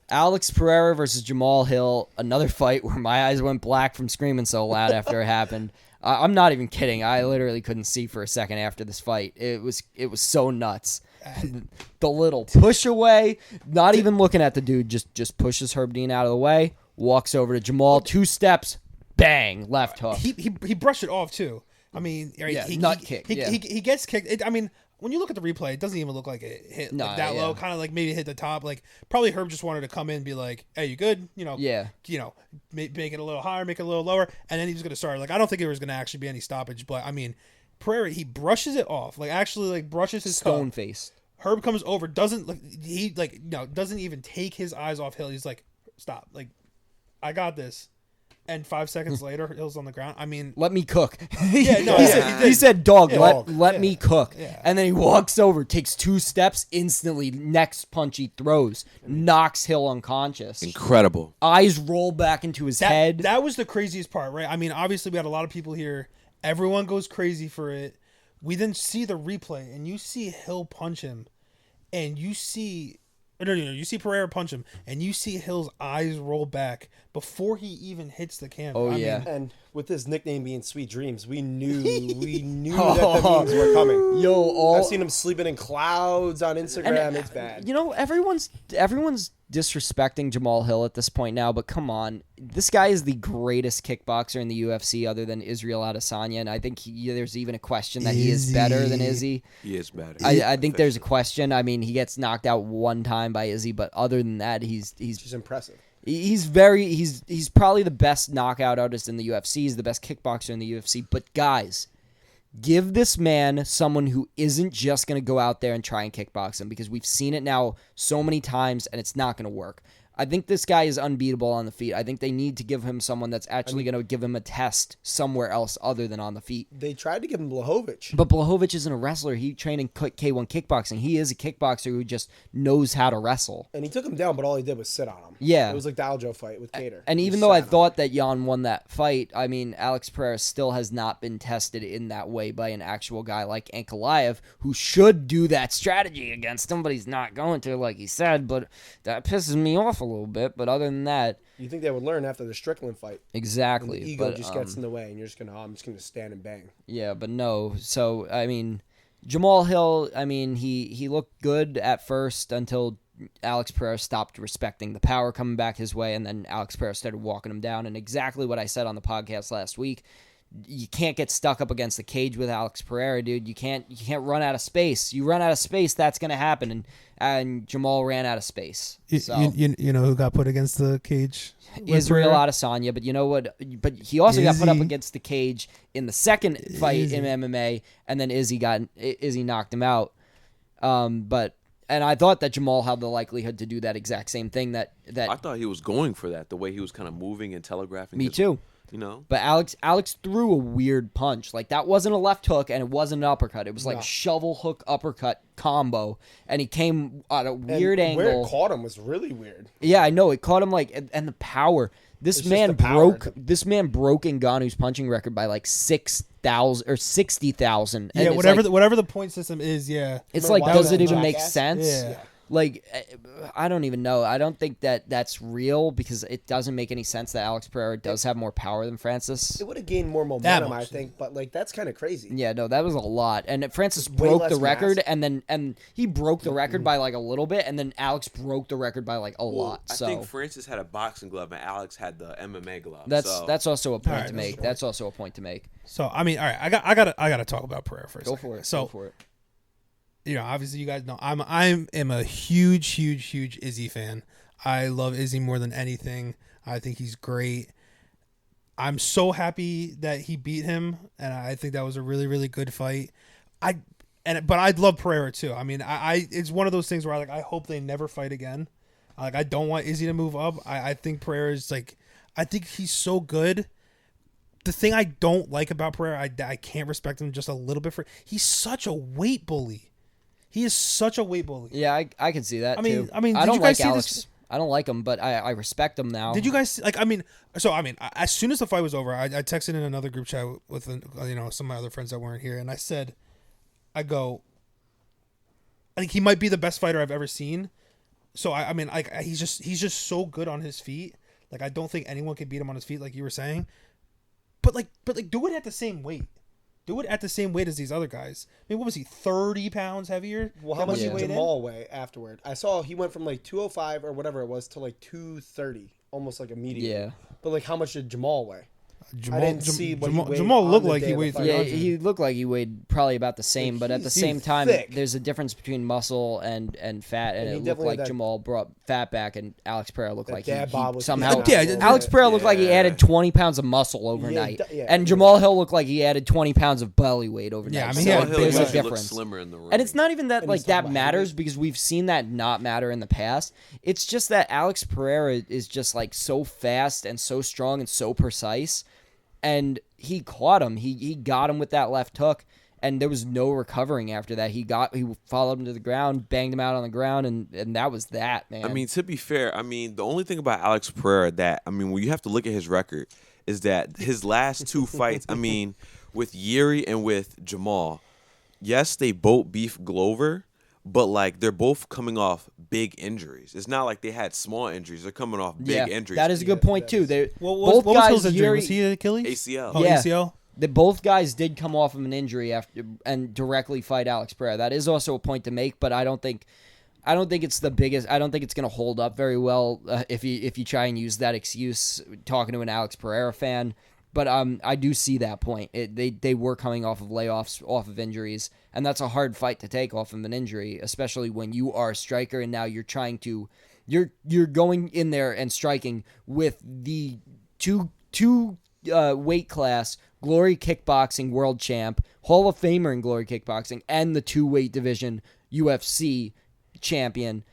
Alex Pereira versus Jamal Hill. Another fight where my eyes went black from screaming so loud after it happened. I'm not even kidding. I literally couldn't see for a second after this fight. It was so nuts. The little push away, not even looking at the dude, just pushes Herb Dean out of the way, walks over to Jamal, 2 steps, bang, left hook. He brushed it off too. I mean, nut kick. He gets kicked. I mean, when you look at the replay, it doesn't even look like it hit that low. Kind of like maybe hit the top. Like probably Herb just wanted to come in and be like, "Hey, you good?" Make it a little higher, make it a little lower, and then he was going to start. Like I don't think there was going to actually be any stoppage, but I mean, Pereira, he brushes it off. Like actually, like brushes his stone face. Herb comes over, doesn't even take his eyes off Hill. He's like, "Stop!" Like, I got this. And 5 seconds later, Hill's on the ground. I mean, let me cook. Yeah, he said, "Dog, yeah, let me cook." Yeah. And then he walks over, takes 2 steps, instantly next punch he throws, knocks Hill unconscious. Incredible. Eyes roll back into his head. That was the craziest part, right? I mean, obviously we had a lot of people here. Everyone goes crazy for it. We then see the replay, and you see Hill punch him, and you see. You see Pereira punch him, and you see Hill's eyes roll back before he even hits the camera. Oh, yeah. And with his nickname being Sweet Dreams, we knew that the memes were coming. I've seen him sleeping in clouds on Instagram. It's bad. You know, everyone's disrespecting Jamal Hill at this point now, but come on. This guy is the greatest kickboxer in the UFC other than Israel Adesanya, and I think there's even a question that he is better than Izzy. He is better. I think there's a question. I mean, he gets knocked out 1 time by Izzy, but other than that, he's just impressive. He's probably the best knockout artist in the UFC. He's the best kickboxer in the UFC. But guys, give this man someone who isn't just going to go out there and try and kickbox him, because we've seen it now so many times and it's not going to work. I think this guy is unbeatable on the feet. I think they need to give him someone that's actually going to give him a test somewhere else other than on the feet. They tried to give him Blachowicz. But Blachowicz isn't a wrestler. He trained in K1 kickboxing. He is a kickboxer who just knows how to wrestle. And he took him down, but all he did was sit on him. Yeah. It was like the Aljo fight with Cater. And even though I thought that Jan won that fight, I mean, Alex Pereira still has not been tested in that way by an actual guy like Ankalaev, who should do that strategy against him, but he's not going to, like he said. But that pisses me off a little bit. But other than that, you think they would learn after the Strickland fight? Exactly. And the ego just gets in the way, and you're just gonna, I'm just gonna stand and bang. Yeah, but no. So I mean, Jamal Hill. I mean, he looked good at first until Alex Pereira stopped respecting the power coming back his way, and then Alex Pereira started walking him down. And exactly what I said on the podcast last week. You can't get stuck up against the cage with Alex Pereira, dude. You can't run out of space. You run out of space, that's gonna happen. And Jamal ran out of space. So. You know who got put against the cage? Israel Adesanya, but you know what? But he also got put up against the cage in the second fight in MMA, and then Izzy knocked him out. And I thought that Jamal had the likelihood to do that exact same thing. That I thought he was going for that, the way he was kind of moving and telegraphing. Me too. You know, but Alex threw a weird punch. Like, that wasn't a left hook, and it wasn't an uppercut. It was like shovel hook uppercut combo, and he came at a weird angle. Where it caught him was really weird. Yeah, I know. It caught him and the power. This man broke Ngannou's punching record by like 6,000 or 60,000. Yeah, whatever the point system is. Yeah, it's like, does it even make sense? Yeah. Like, I don't even know. I don't think that's real because it doesn't make any sense that Alex Pereira does have more power than Francis. It would have gained more momentum, I think, but like that's kind of crazy. Yeah, no, that was a lot. And Francis broke the record, and he broke the record by like a little bit, and then Alex broke the record by like a lot. So I think Francis had a boxing glove and Alex had the MMA glove. That's also a point to make. That's also a point to make. So I mean, all right, I gotta talk about Pereira first. Go for it. So, go for it. You know, obviously you guys know I am a huge Izzy fan. I love Izzy more than anything. I think he's great. I'm so happy that he beat him, and I think that was a really, really good fight. But I'd love Pereira too. I mean, it's one of those things where I hope they never fight again. Like, I don't want Izzy to move up. I think Pereira is like, I think he's so good. The thing I don't like about Pereira, I can't respect him just a little bit he's such a weight bully. He is such a weight bully. Yeah, I can see that too. I mean, I don't like Alex. I don't like him, but I respect him now. Did you guys like? As soon as the fight was over, I texted in another group chat with some of my other friends that weren't here, and I said, I think he might be the best fighter I've ever seen. So he's just so good on his feet. Like, I don't think anyone can beat him on his feet, like you were saying. But do it at the same weight. Do it at the same weight as these other guys. I mean, what was he, 30 pounds heavier? Well, how much did Jamal weigh afterward? I saw he went from like 205 or whatever it was to like 230, almost like immediately. Yeah. But like, how much did Jamal weigh? I didn't see what he weighed. Jamal looked like he weighed 300. Yeah, he looked like he weighed probably about the same, but at the same time, there's a difference between muscle and fat, and it looked like Jamal brought fat back, and Alex Pereira looked like he somehow... Alex Pereira looked like he added 20 pounds of muscle overnight, and Jamal Hill looked like he added 20 pounds of belly weight overnight. Yeah, I mean, there's a difference. Slimmer in the ring. And it's not even that that matters, because we've seen that not matter in the past. It's just that Alex Pereira is just like so fast and so strong and so precise. And he caught him. He got him with that left hook, and there was no recovering after that. He followed him to the ground, banged him out on the ground, and that was that, man. I mean, to be fair, the only thing about Alex Pereira when you have to look at his record is that his last two fights, with Yuri and with Jamal, yes, they both beef Glover, but like they're both coming off big injuries. It's not like they had small injuries; they're coming off big injuries. That is a good point too. Both guys, was he Achilles? ACL. Oh, yeah. ACL. Both guys did come off of an injury after and directly fight Alex Pereira. That is also a point to make, but I don't think it's the biggest. I don't think it's going to hold up very well if you try and use that excuse talking to an Alex Pereira fan. But I do see that point. They were coming off of layoffs, off of injuries, and that's a hard fight to take off of an injury, especially when you are a striker and now you're trying to, you're going in there and striking with the two weight class Glory Kickboxing world champ, Hall of Famer in Glory Kickboxing, and the 2-weight division UFC champion.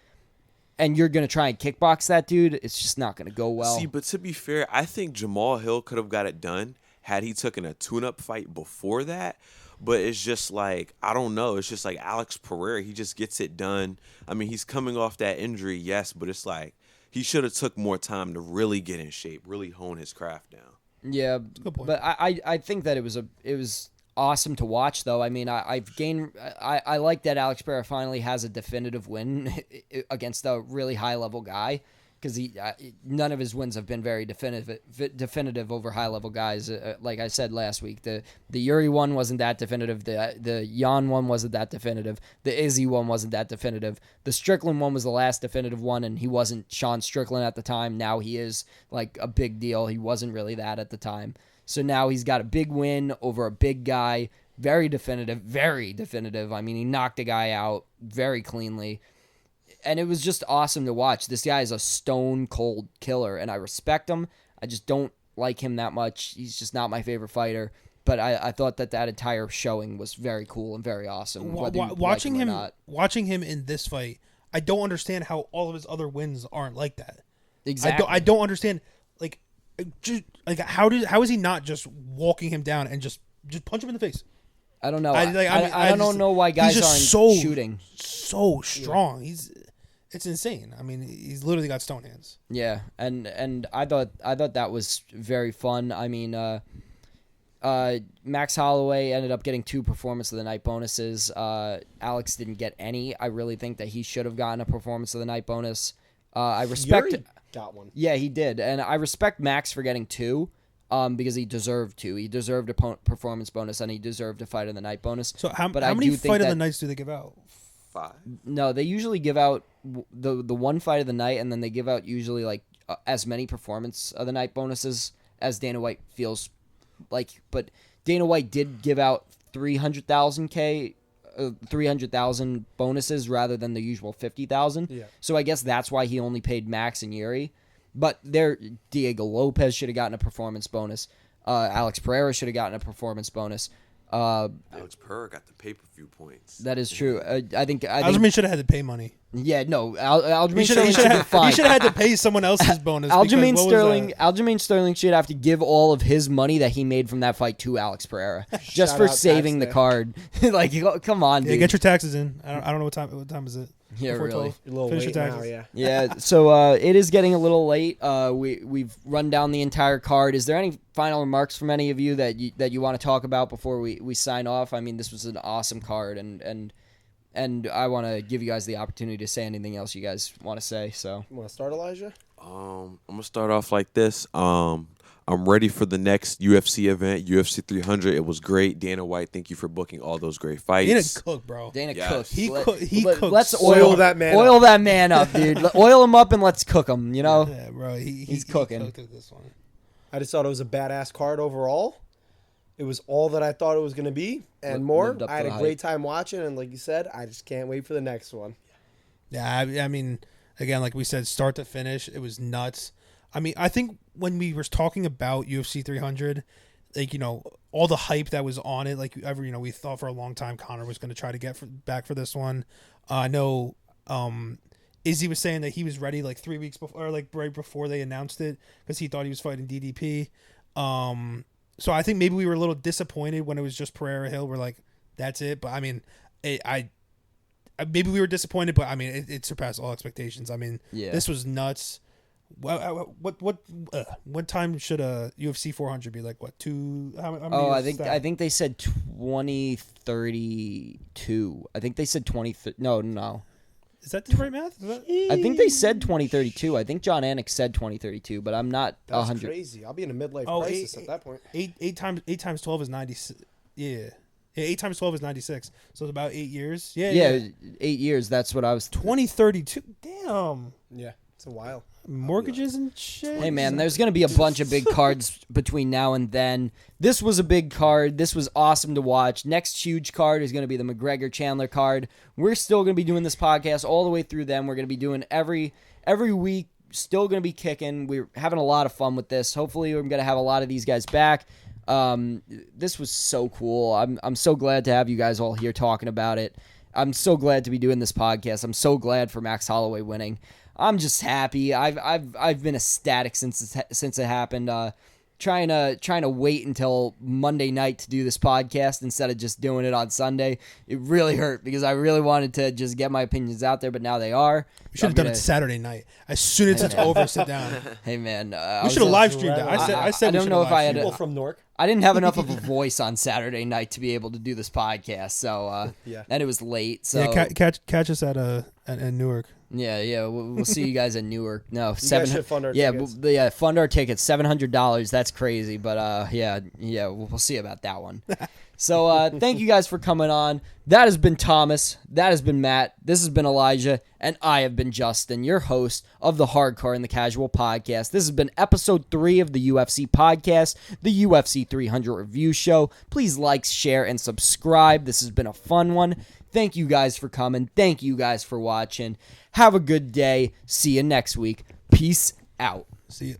And you're going to try and kickbox that dude, it's just not going to go well. See, but to be fair, I think Jamal Hill could have got it done had he taken a tune-up fight before that. But it's just like, I don't know. It's just like Alex Pereira. He just gets it done. He's coming off that injury, yes, but it's like he should have took more time to really get in shape, really hone his craft down. Yeah, good point. But I think that it was awesome to watch, though. I like that Alex Pereira finally has a definitive win against a really high level guy, because none of his wins have been very definitive over high level guys. Like I said last week, the Yuri one wasn't that definitive. The Jan one wasn't that definitive. The Izzy one wasn't that definitive. The Strickland one was the last definitive one, and he wasn't Sean Strickland at the time. Now he is like a big deal. He wasn't really that at the time. So now he's got a big win over a big guy. Very definitive, very definitive. He knocked a guy out very cleanly. And it was just awesome to watch. This guy is a stone-cold killer, and I respect him. I just don't like him that much. He's just not my favorite fighter. But I thought that entire showing was very cool and very awesome. Watching him in this fight, I don't understand how all of his other wins aren't like that. Exactly. I don't understand. How is he not just walking him down and just punch him in the face? I don't know. I don't know why guys aren't shooting. So strong. It's insane. I mean, he's literally got stone hands. Yeah, and I thought that was very fun. I mean, Max Holloway ended up getting 2 Performance of the Night bonuses. Alex didn't get any. I really think that he should have gotten a Performance of the Night bonus. I respect. Yuri got one. Yeah, he did, and I respect Max for getting 2. Because he deserved 2. He deserved a performance bonus, and he deserved a Fight of the Night bonus. So how many Fight of the Nights do they give out? 5. No, they usually give out the one Fight of the Night, and then they give out usually like as many Performance of the Night bonuses as Dana White feels like. But Dana White did give out 300,000 bonuses rather than the usual 50,000. Yeah. So I guess that's why he only paid Max and Yuri. But Diego Lopez should have gotten a performance bonus. Alex Pereira should have gotten a performance bonus. Alex Pereira got the pay-per-view points. That is true. I think Aljamain should have had to pay money. Yeah, no. Aljamain He should have had to pay someone else's bonus. Aljamain Sterling should have to give all of his money that he made from that fight to Alex Pereira just for saving the card. Like, come on, dude. Yeah, get your taxes in. I don't know what time is it. Yeah, Before really. 12? You're a little Finish late your now, taxes. yeah. Yeah, so it is getting a little late. We've run down the entire card. Is there any final remarks from any of you that you want to talk about before we sign off? I mean, this was an awesome card, and I want to give you guys the opportunity to say anything else you guys want to say. So You want to start, Elijah? I'm gonna start off like this. I'm ready for the next UFC event, UFC 300. It was great. Dana White, thank you for booking all those great fights. Dana cooked, bro. Dana Yes. cooked. He cooked. Let's so oil hard. that man Oil up. that man up, dude. Oil him up and let's cook him. You know. Yeah, bro. He's cooking. He cooked at this one. I just thought it was a badass card overall. It was all that I thought it was going to be and Lived more. up I had to a the great time watching, and like you said, I just can't wait for the next one. Yeah, I mean, again, like we said, start to finish, it was nuts. I mean, I think when we were talking about UFC 300, like, you know, all the hype that was on it, like we thought for a long time Conor was going to try to get back for this one. I know Izzy was saying that he was ready like 3 weeks before, or like right before they announced it, because he thought he was fighting DDP. So I think maybe we were a little disappointed when it was just Pereira Hill. We're like, that's it. But I mean, maybe we were disappointed, but I mean, it surpassed all expectations. I mean, Yeah. This was nuts. What time should a UFC 400 be? Like what, 2? How many Oh, is that? I think they said 2032. I think they said 20. No. Is that the right math? Is that... I think they said 2032. I think John Anik said 202032, but I'm not That's 100. Crazy. I'll be in a midlife Oh, crisis at that point. 8 times 12 is 96. Yeah. 8 times 12 is 96. So it's about 8 years. Yeah, 8 years. That's what I was. 2032. Damn. Yeah, it's a while. Mortgages and shit. Hey man, there's gonna be a bunch of big cards between now and then. This was a big card. This was awesome to watch. Next huge card is gonna be the McGregor Chandler card. We're still gonna be doing this podcast all the way through them. We're gonna be doing every week. Still gonna be kicking. We're having a lot of fun with this. Hopefully, we're gonna have a lot of these guys back. This was so cool. I'm so glad to have you guys all here talking about it. I'm so glad to be doing this podcast. I'm so glad for Max Holloway winning. I'm just happy. I've been ecstatic since it happened. Trying to wait until Monday night to do this podcast instead of just doing it on Sunday. It really hurt because I really wanted to just get my opinions out there, but now they are. We should have done it Saturday night. As soon as it's over, sit down. Hey man, We should have live streamed it. I said I we don't know if I had People from Newark. I didn't have enough of a voice on Saturday night to be able to do this podcast, so Yeah. and it was late. So Yeah, catch us at Newark. yeah, we'll see you guys in Newark. No, You guys should fund our tickets. Fund our tickets. $700. That's crazy, but we'll see about that one. So thank you guys for coming on. That has been Thomas. That has been Matt. This has been Elijah, and I have been Justin, your host of the Hardcore and the Casual podcast. This has been episode 3 of the UFC podcast, the UFC 300 review show. Please like, share, and subscribe. This has been a fun one. Thank you guys for coming. Thank you guys for watching. Have a good day. See you next week. Peace out. See you.